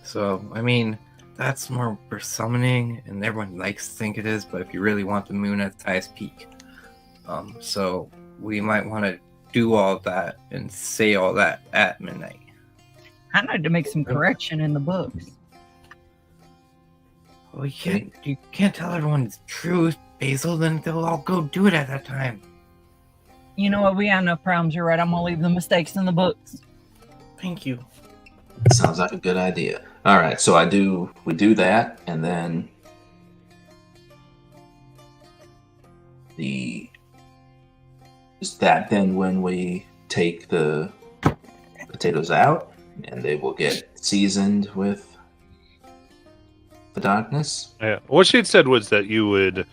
So, I mean, that's more for summoning, and everyone likes to think it is, but if you really want the moon at its highest peak. So we might want to do all that and say all that at midnight. I need to make some correction in the books. Well, you can't tell everyone the truth, Basil, then they'll all go do it at that time. You know what? We got enough problems. You're right. I'm going to leave the mistakes in the books. Thank you. Sounds like a good idea. All right, so we do that, and then is that then when we take the potatoes out and they will get seasoned with the darkness? Yeah. What she had said was that you would,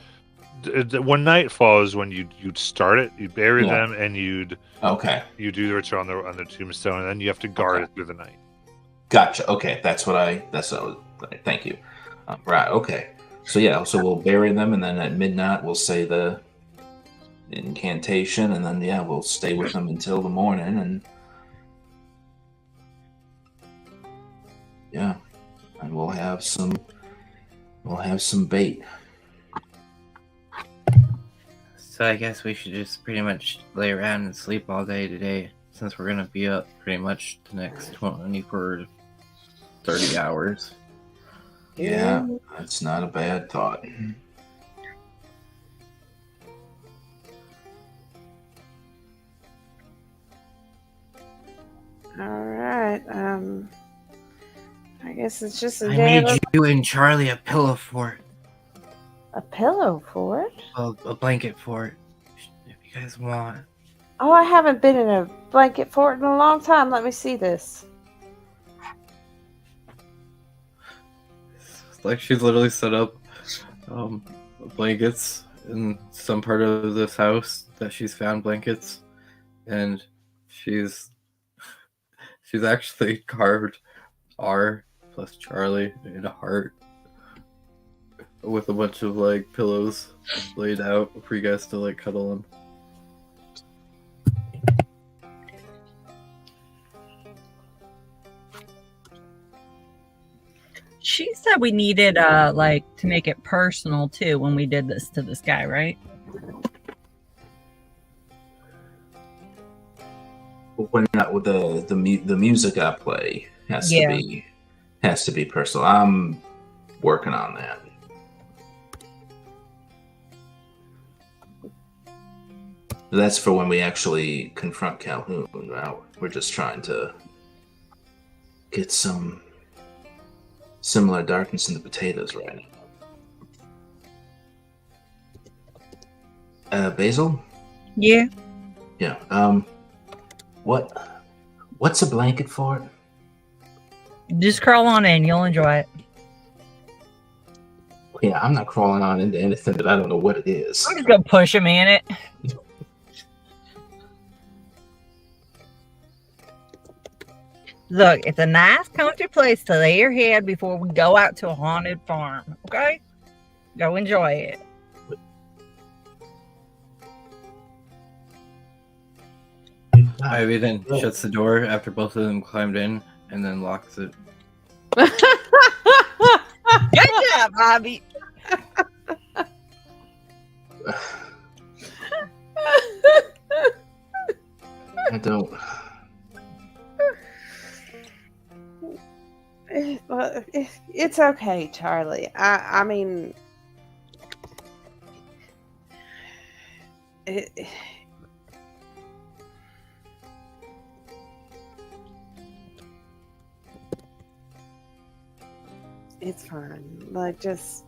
when night falls, when you'd start it, you'd bury Yeah. them, and you'd do the ritual on the tombstone, and then you have to guard it through the night. Gotcha. Okay, that's what I was. Thank you. Right. Okay. So yeah. So we'll bury them, and then at midnight we'll say the incantation, and then we'll stay with them until the morning, and and we'll have some bait. So I guess we should just pretty much lay around and sleep all day today, since we're gonna be up pretty much the next 24 30 hours. Yeah, that's not a bad thought. All right. I guess it's just a I day. made you and Charlie a pillow fort. A pillow for it? A blanket fort, if you guys want. Oh, I haven't been in a blanket fort in a long time. Let me see this. Like she's literally set up blankets in some part of this house that she's found blankets, and she's actually carved R plus Charlie in a heart with a bunch of like pillows laid out for you guys to like cuddle in. She said we needed like to make it personal too when we did this to this guy, right? When not with the music I play has Yeah. to be personal. I'm working on that. That's for when we actually confront Calhoun. Now we're just trying to get some similar darkness in the potatoes right now. Basil? Yeah. Yeah. What's a blanket for it? Just crawl on in. You'll enjoy it. Yeah, I'm not crawling on into anything that I don't know what it is. I'm just gonna push him in it. Look, it's a nice, comfy place to lay your head before we go out to a haunted farm. Okay? Go enjoy it. Ivy then shuts the door after both of them climbed in and then locks it. Good job, Bobby. I don't. It's okay, Charlie. I mean, it's fine. Like, just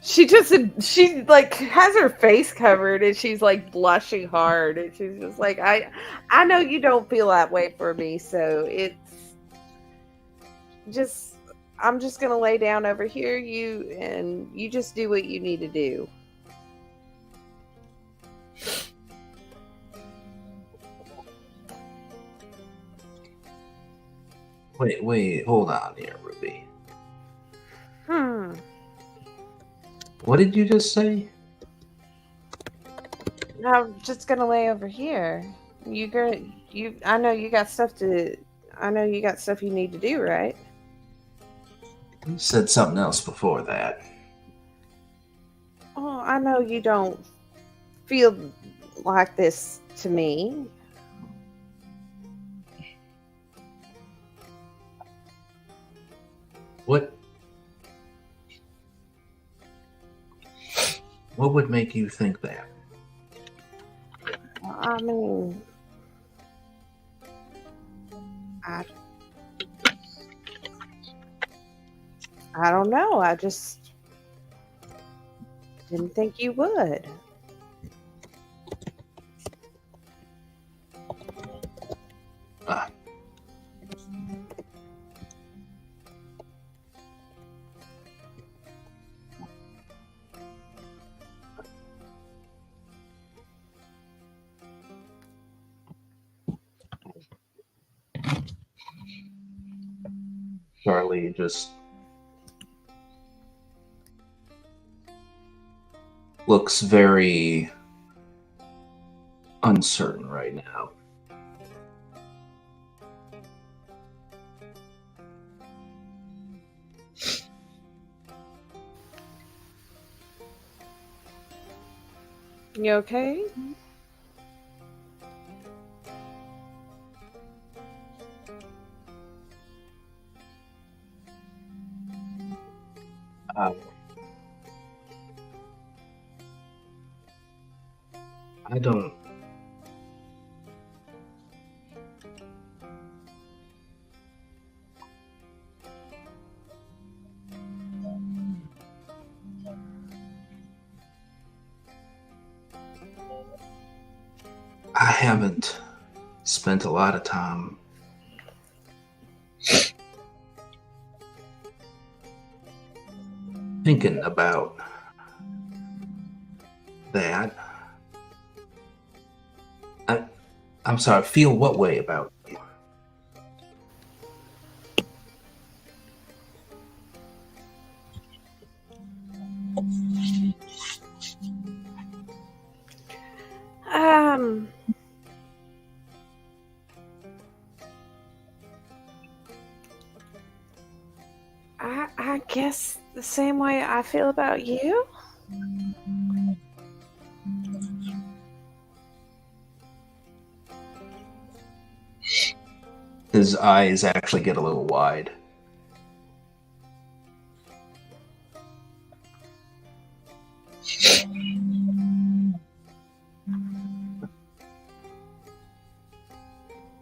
she like has her face covered and she's like blushing hard and she's just like, I know you don't feel that way for me, so it's just, I'm just gonna lay down over here, and you just do what you need to do. Wait, hold on here, Ruby. Hmm. What did you just say? I'm just gonna lay over here. I know you got stuff you need to do, right? You said something else before that. Oh, I know you don't feel like this to me. What would make you think that? I mean, I don't know. I just didn't think you would. Ah. Charlie just looks very uncertain right now. You okay? I don't. I haven't spent a lot of time thinking about that. I'm sorry, feel what way about you? Um, I guess the same way I feel about you. His eyes actually get a little wide.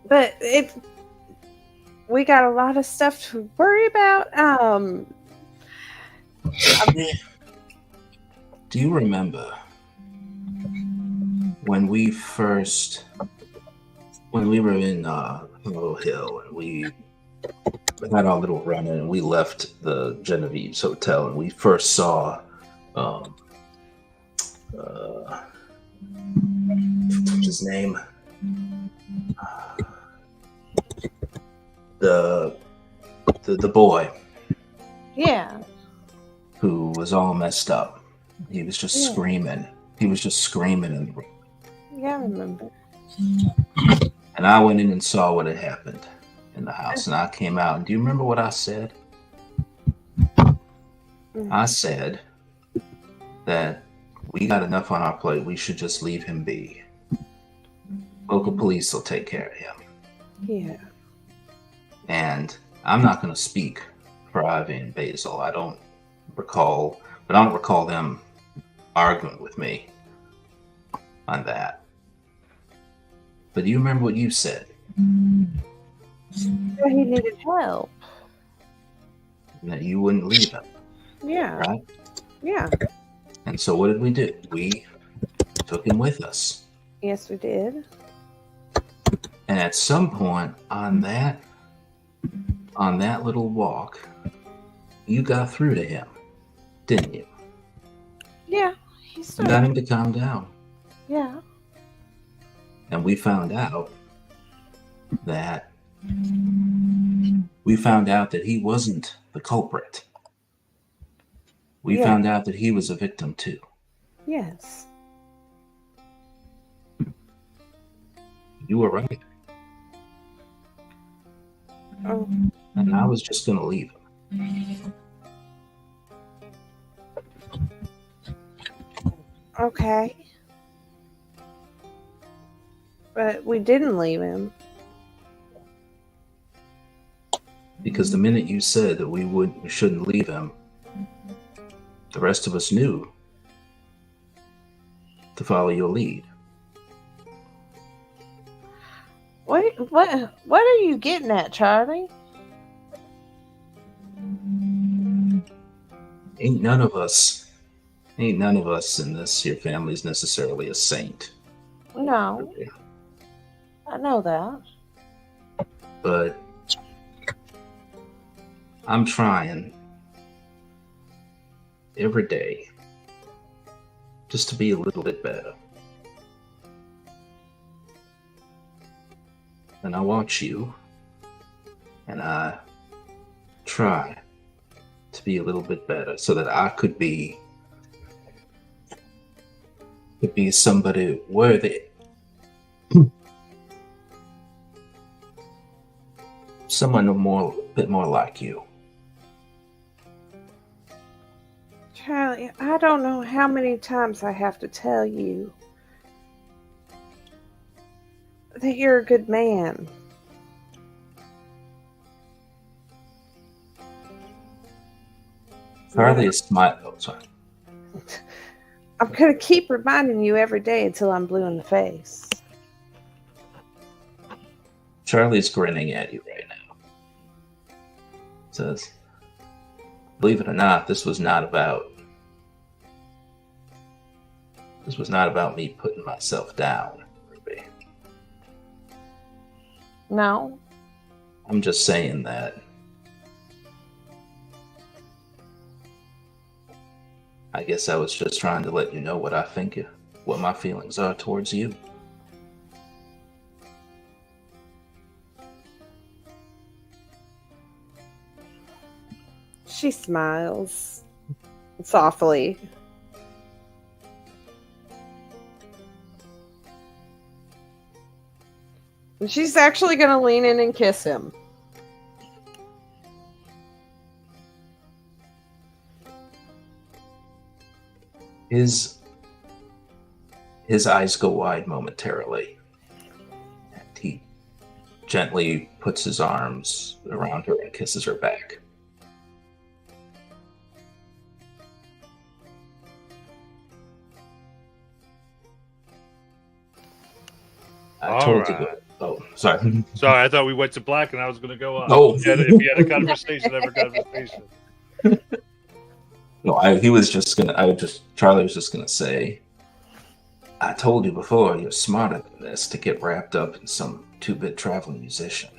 But we got a lot of stuff to worry about. Do you remember when we were in Hollow Hill and we had our little run in and we left the Genevieve's hotel and we first saw what's his name? The boy. Yeah. Who was all messed up. He was just screaming. He was just screaming in the room. Yeah, I remember. And I went in and saw what had happened in the house. And I came out. And do you remember what I said? I said that we got enough on our plate. We should just leave him be. Local police will take care of him. Yeah. And I'm not going to speak for Ivy and Basil. I don't recall them arguing with me on that. But do you remember what you said? Well, he needed help. That you wouldn't leave him. Yeah. Right? Yeah. And so what did we do? We took him with us. Yes, we did. And at some point on that little walk, you got through to him, didn't you? Yeah. You got him to calm down. Yeah. And we found out that he wasn't the culprit. We found out that he was a victim too. Yes. You were right. Oh. And I was just going to leave him. Okay. But we didn't leave him. Because the minute you said that we shouldn't leave him, the rest of us knew to follow your lead. What are you getting at, Charlie? Ain't none of us in this here family is necessarily a saint. No. I know that. But I'm trying every day just to be a little bit better. And I watch you, and I try to be a little bit better so that I could be somebody worthy. Someone a bit more like you. Charlie, I don't know how many times I have to tell you that you're a good man. Charlie is smart. Oh, sorry. I'm going to keep reminding you every day until I'm blue in the face. Charlie's grinning at you right now. Says, believe it or not, this was not about me putting myself down, Ruby. No. I'm just saying that I guess I was just trying to let you know what my feelings are towards you. She smiles softly. And she's actually going to lean in and kiss him. His eyes go wide momentarily, and he gently puts his arms around her and kisses her back. I told you. Oh, sorry. Sorry, I thought we went to black and I was going to go up. Oh. If you had a conversation, every conversation. No, Charlie was just gonna say, I told you before, you're smarter than this to get wrapped up in some 2-bit traveling musician.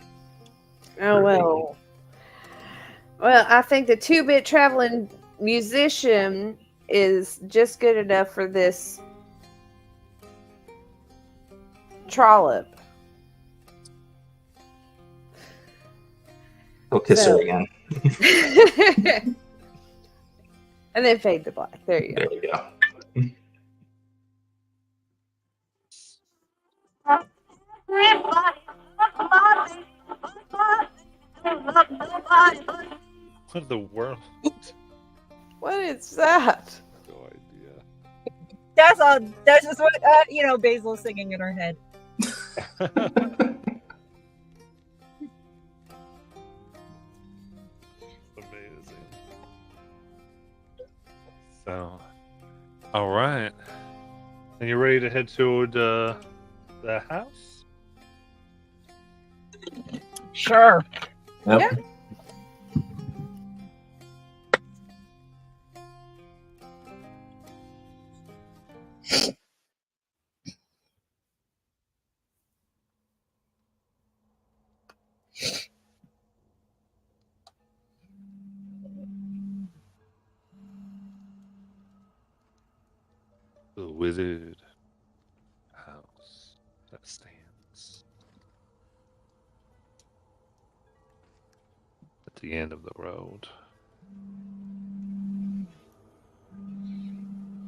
Oh, well. Well, I think the 2-bit traveling musician is just good enough for this trollop. Go kiss her again. And then fade to black. There you go. There you go. What in the world? What is that? No idea. That's just what Basil's singing in her head. Amazing. So, all right. And you ready to head toward the house? Sure. Yep. Yeah. The withered house that stands at the end of the road.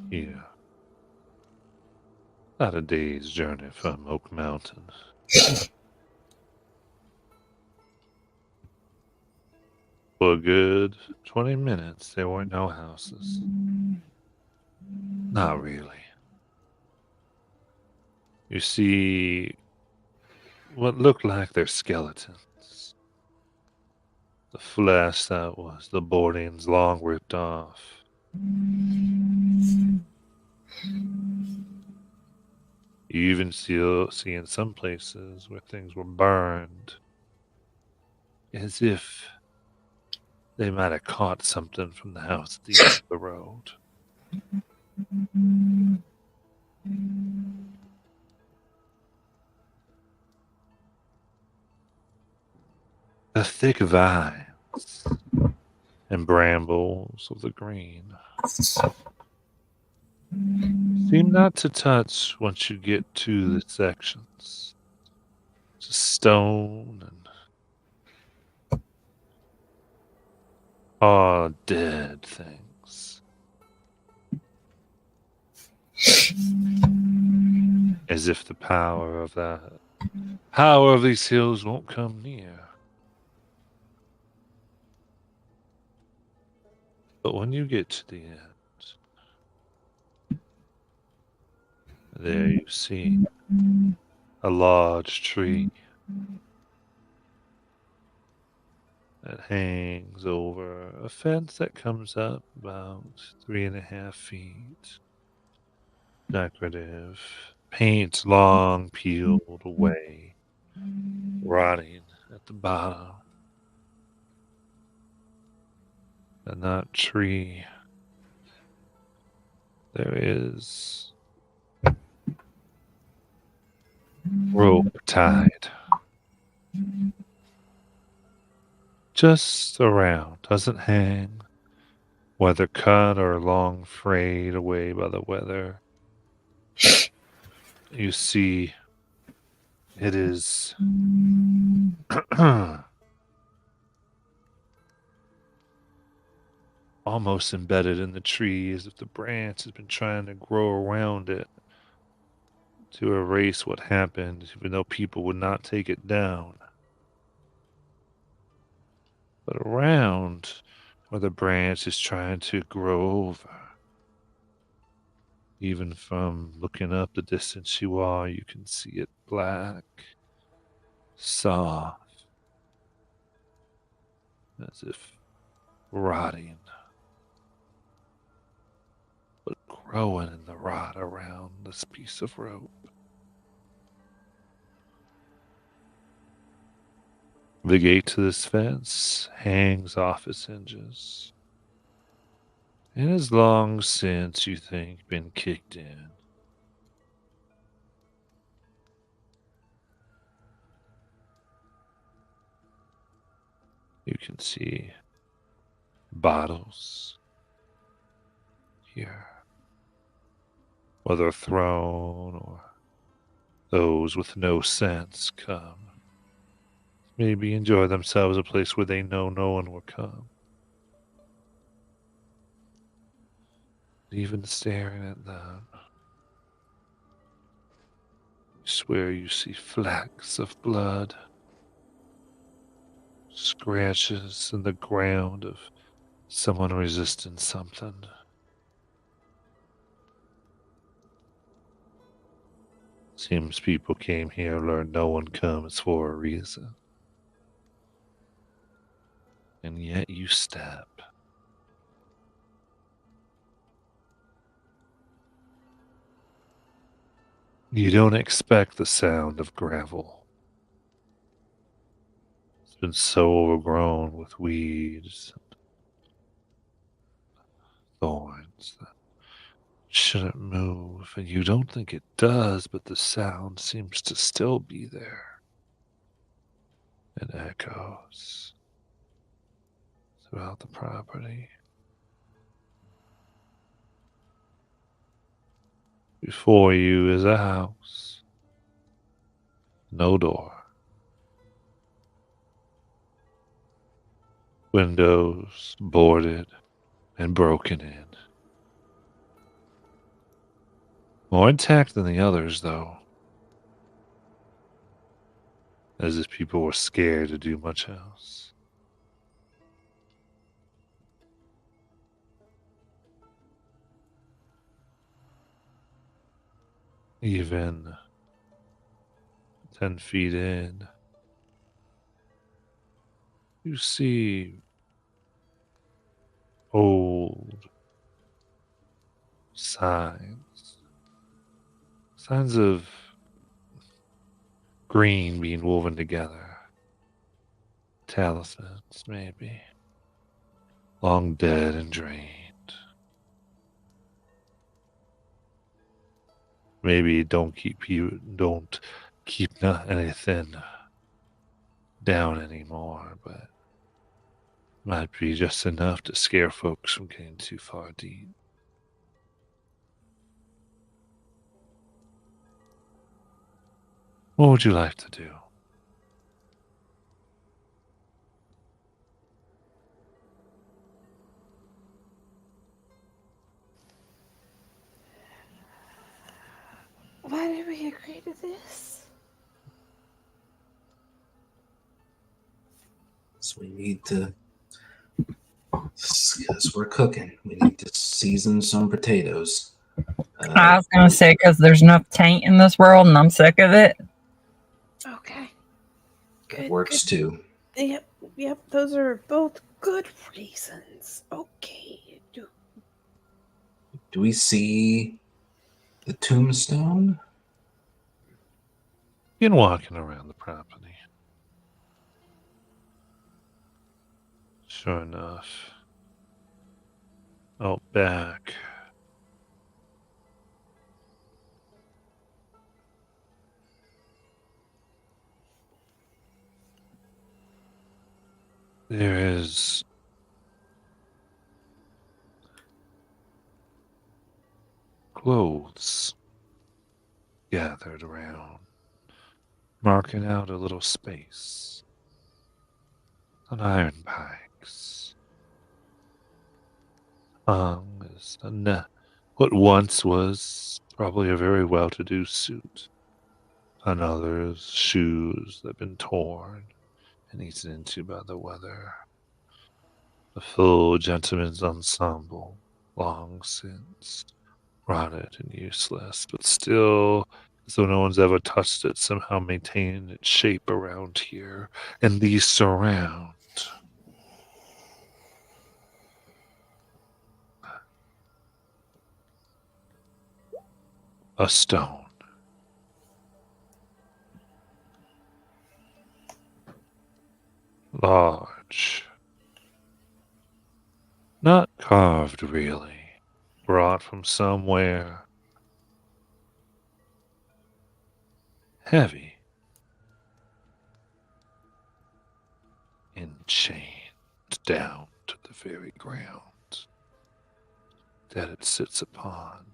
Here, about a day's journey from Oak Mountain. For a good 20 minutes, there weren't no houses. Not really. You see what looked like their skeletons. The flesh that was the boardings long ripped off. You even see in some places where things were burned, as if they might have caught something from the house at the end of the road. The thick vines and brambles of the green seem not to touch once you get to the sections. Just stone and all dead things. As if the power of these hills won't come near. But when you get to the end, there you see a large tree that hangs over a fence that comes up about 3.5 feet. Decorative, paint long peeled away, rotting at the bottom. And that tree, there is rope tied just around, doesn't hang, whether cut or long frayed away by the weather. You see, it is almost embedded in the tree, as if the branch has been trying to grow around it to erase what happened, even though people would not take it down. But around where the branch is trying to grow over, even from looking up the distance you are, you can see it black, soft, as if rotting, but growing in the rot around this piece of rope. The gate to this fence hangs off its hinges. It has long since, you think, been kicked in. You can see bottles here, whether thrown or those with no sense come. Maybe enjoy themselves a place where they know no one will come. Even staring at them, you swear you see flecks of blood, scratches in the ground of someone resisting something. Seems people came here learned no one comes for a reason. And yet you step. You don't expect the sound of gravel. It's been so overgrown with weeds and thorns that it shouldn't move, and you don't think it does, but the sound seems to still be there. It echoes throughout the property. Before you is a house. No door. Windows boarded and broken in. More intact than the others, though. As if people were scared to do much else. Even 10 feet in, you see old signs. Signs of green being woven together. Talismans, maybe. Long dead and drained. Maybe don't keep anything down anymore, but might be just enough to scare folks from getting too far deep. What would you like to do? Why did we agree to this? So we need to, because we're cooking, we need to season some potatoes. I was going to say, because there's enough taint in this world and I'm sick of it. Okay. Good. Works good. too. Yep. Those are both good reasons. Okay. Do we see the tombstone? Been walking around the property. Sure enough. Out back. There is clothes gathered around, marking out a little space on iron pikes. Hung as what once was probably a very well-to-do suit, on others shoes that had been torn and eaten into by the weather. The full gentleman's ensemble, long since rotted and useless, but still, as though no one's ever touched it, somehow maintaining its shape around here. And these surround a stone. Large. Not carved, really. Brought from somewhere. Heavy. And chained down to the very ground that it sits upon.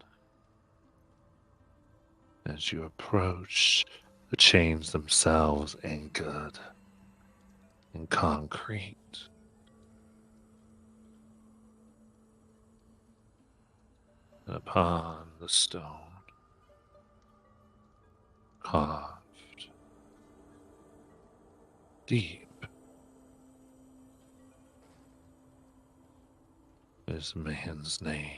As you approach, the chains themselves anchored in concrete. And upon the stone, carved deep, is man's name.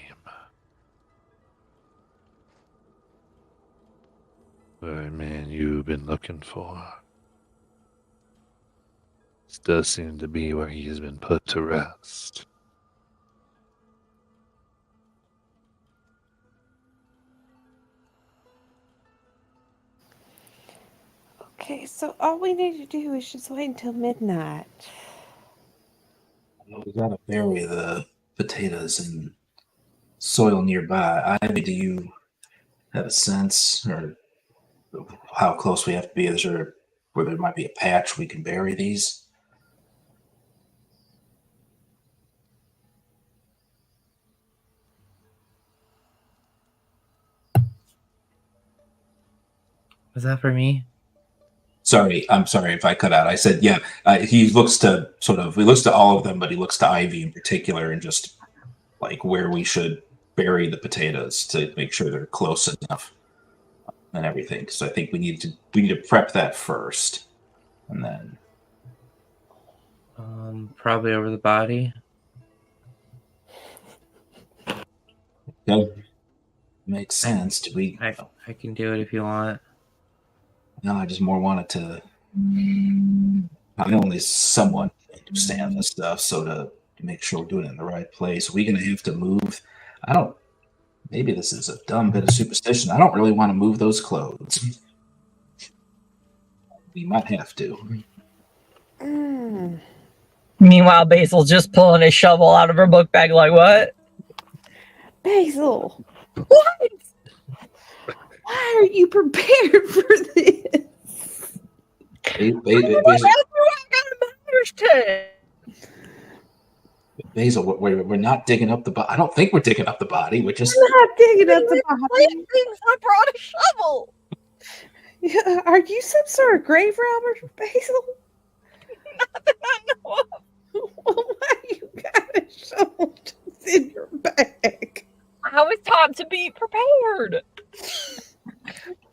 The very man you've been looking for. This does seem to be where he has been put to rest. Okay, so all we need to do is just wait until midnight. We gotta bury the potatoes in soil nearby. Ivy, do you have a sense or how close we have to be? Is there where there might be a patch we can bury these? Was that for me? Sorry, I'm sorry if I cut out. I said, yeah, he looks to all of them, but he looks to Ivy in particular and just like where we should bury the potatoes to make sure they're close enough and everything. So I think we need to prep that first, and then Probably over the body. that makes sense. Do we? I can do it if you want. No, I just more wanted to. I only somewhat understand this stuff, so to make sure we're doing it in the right place. Are we going to have to move? I don't. Maybe this is a dumb bit of superstition. I don't really want to move those clothes. We might have to. Meanwhile, Basil's just pulling his shovel out of her book bag, like, what? Basil, What? why are you prepared for this? Basil, we're not digging up the body. I don't think we're digging up the body. We're just I'm not digging up the body. I brought a shovel. Yeah, are you some sort of grave robber, Basil? Not that I know of. Well, why you got a shovel just in your bag? I was taught to be prepared.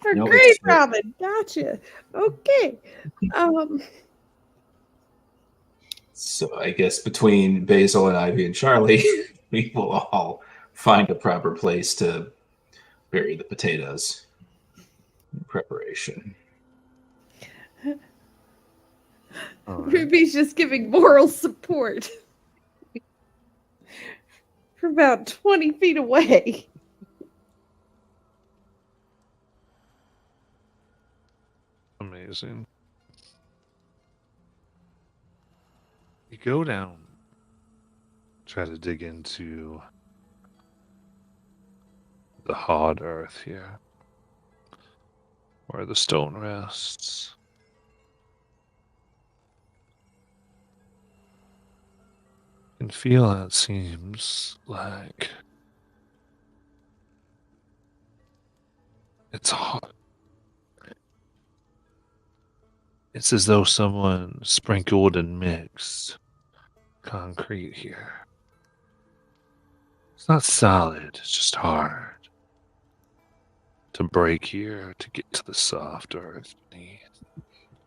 For No, grave it's- robbing. Gotcha. Okay. So I guess between Basil and Ivy and Charlie, we will all find a proper place to bury the potatoes in preparation. Ruby's just giving moral support from about 20 feet away. Amazing. You go down, try to dig into the hard earth here, where the stone rests. You can feel how it seems like It's hard. It's as though someone sprinkled and mixed concrete here. It's not solid, it's just hard to break here to get to the soft earth beneath.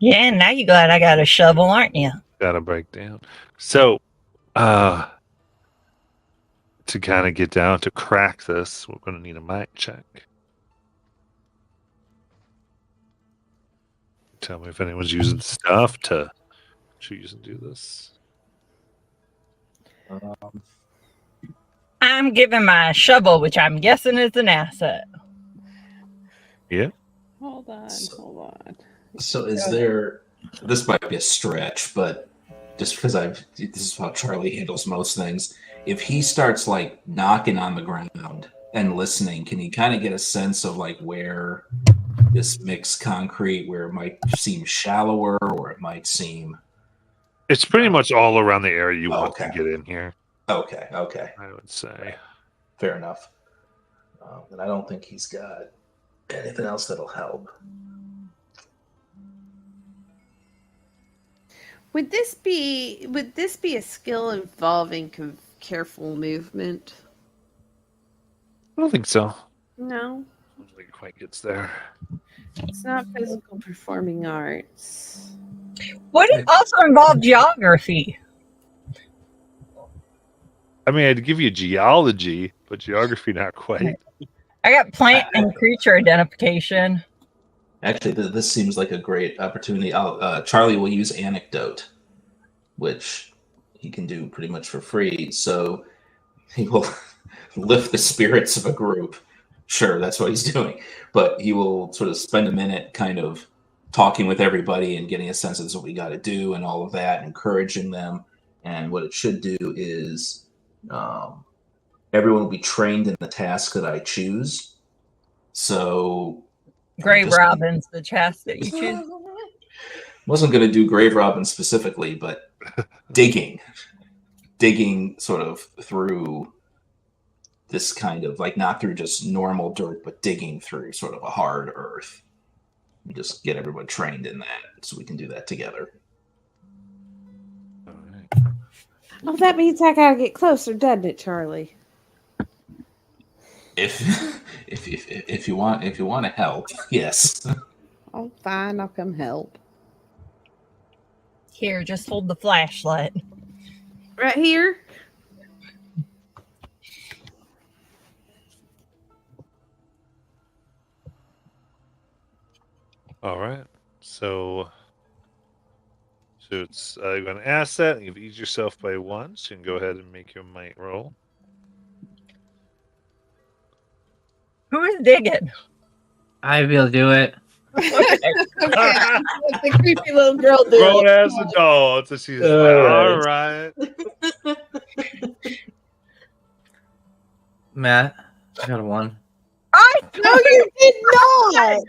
Yeah, now you're glad I got a shovel, aren't you? Gotta break down. So, to kind of get down to crack this, we're going to need a mic check. Tell me if anyone's using stuff to choose and do this. I'm giving my shovel, which I'm guessing is an asset. Yeah. Hold on. So is there? This might be a stretch, but just because this is how Charlie handles most things. If he starts like knocking on the ground and listening, can he kind of get a sense of like where this mixed concrete, where it might seem shallower or it might seem? It's pretty much all around the area you want okay. to get in here. Okay. I would say. Fair enough. And I don't think he's got anything else that'll help. Would this be a skill involving careful movement? I don't think so. No, I don't think it quite gets there. it's not physical performing arts. Would it also involve geography? I mean, I'd give you geology, but geography not quite. I got plant and creature identification. Actually, this seems like a great opportunity. Charlie will use anecdote, which he can do pretty much for free. So he will lift the spirits of a group. Sure, that's what he's doing. But he will sort of spend a minute kind of talking with everybody and getting a sense of what we got to do and all of that, encouraging them. And what it should do is everyone will be trained in the task that I choose. So Grave Robin's the task that you choose. Wasn't going to do grave robin specifically, but digging sort of through this kind of like not through just normal dirt, but digging through sort of a hard earth. We just get everyone trained in that so we can do that together. All right. Oh, that means I gotta get closer, doesn't it, Charlie? If you want to help, yes. Oh, fine, I'll come help. Here, just hold the flashlight. Right here. All right. So it's you got an asset, and you've eased yourself by 1, so you can go ahead and make your might roll. Who is digging? I will do it. Okay. Let the creepy little girl do Grown it. as adult, so she's like, all right. Matt, I got a 1. No, you did not.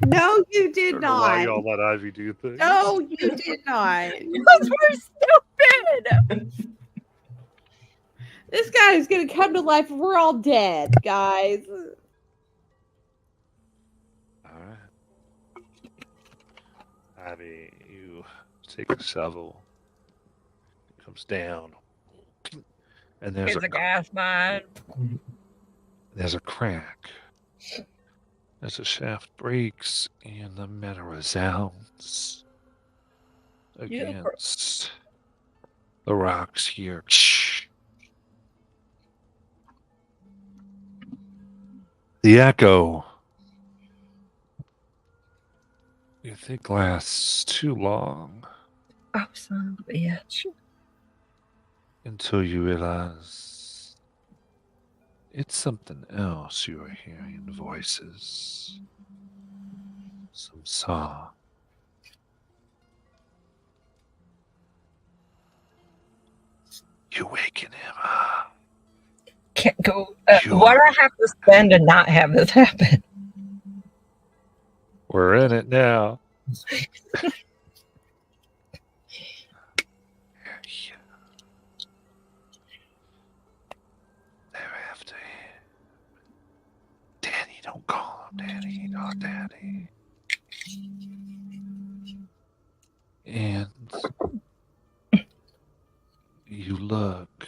No, you did I don't know why not. y'all let Ivy do things. No, you did not. Because we're stupid. This guy is gonna come to life. We're all dead, guys. All right. Ivy, you take a shovel. It comes down. And there's Here's a gas mine. There's a crack. As the shaft breaks and the metal resounds against the rocks here. The echo, you think, lasts too long Oh, son of a bitch. until you realize it's something else you are hearing in voices. Some song. You waken him up. Can't go. What do I have to spend to not have this happen? We're in it now. Thereafter, Danny, don't call daddy, oh, daddy. And you look,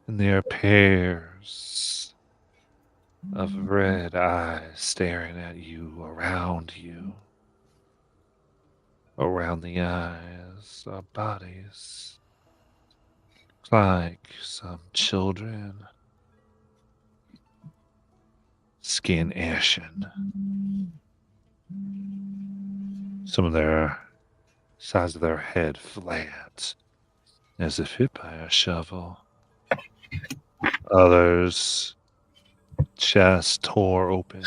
and there are pairs of red eyes staring at you, around around the eyes are bodies, like some children, skin ashen. Some of their sides of their head flat, as if hit by a shovel. Others chest tore open.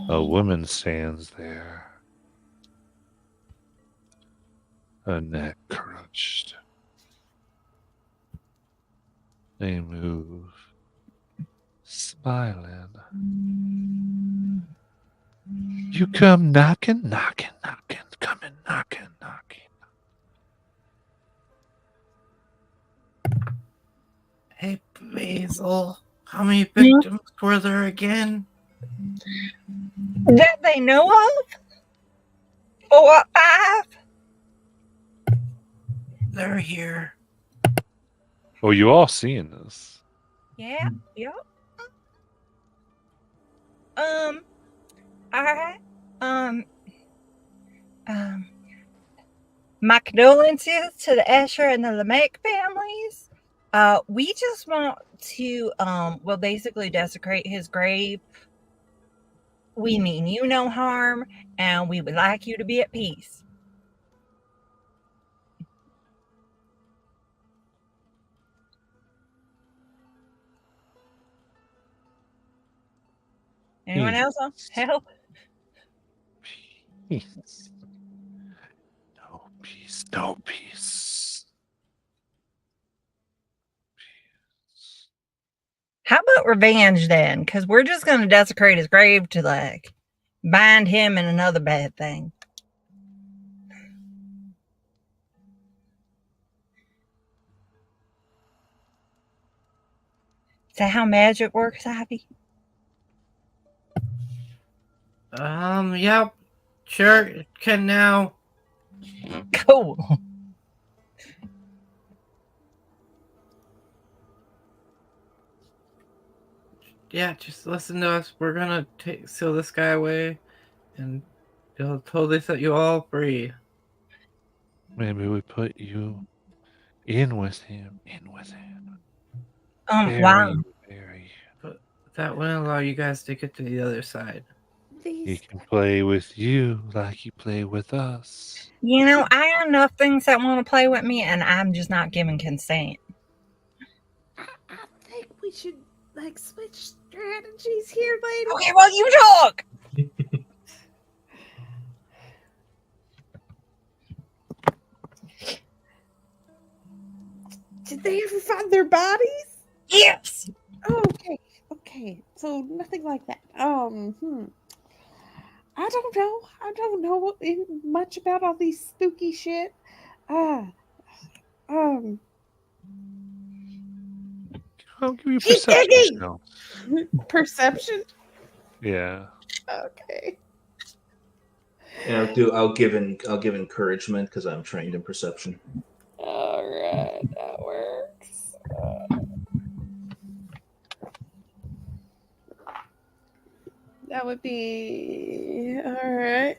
A woman stands there, her neck crushed. They move, smiling. You come knocking, knocking, knocking, coming knocking, knocking. Hey, Basil, how many victims were there again? That they know of? 4, 5? They're here. Oh, you all seeing this? Yeah, yep. All right. My condolences to the Escher and the Lamech families. We just want to, basically desecrate his grave. We mean you no harm, and we would like you to be at peace. Anyone else help? Peace. No peace, no peace. Peace. How about revenge then? Because we're just going to desecrate his grave to like bind him in another bad thing. Is that how magic works, Ivy? Yep. Sure, it can now. Cool. Yeah, just listen to us. We're gonna seal this guy away, and he'll totally set you all free. Maybe we put you in with him. Wow. Very. But that wouldn't allow you guys to get to the other side. He can play with you like he played with us. You know, I have enough things that want to play with me, and I'm just not giving consent. I think we should like switch strategies here, lady. Okay, well, you talk. Did they ever find their bodies? Yes. Oh, okay. So nothing like that. I don't know. I don't know much about all these spooky shit. I'll give you Keep perception. digging! No. Perception? Yeah. Okay. Yeah, I'll give encouragement because I'm trained in perception. All right, that works. That would be all right.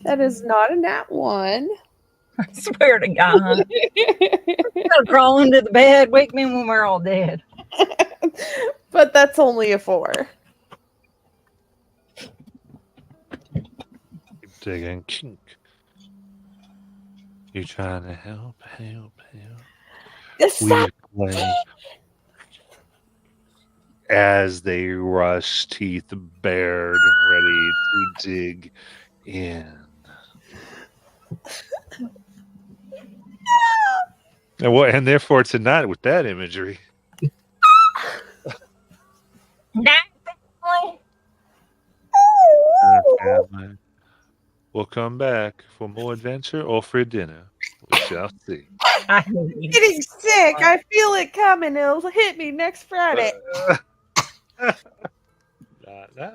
That is not a nat 1. I swear to God. I'll crawl into the bed, wake me when we're all dead. But that's only a 4. Keep digging. Kink. You trying to help? Stop. As they rush, teeth bared, ready to dig in. And therefore tonight with that imagery. That family. Family, will come back for more adventure or for dinner. We shall see. I hate you. Getting sick. I feel it coming. It'll hit me next Friday. Nah.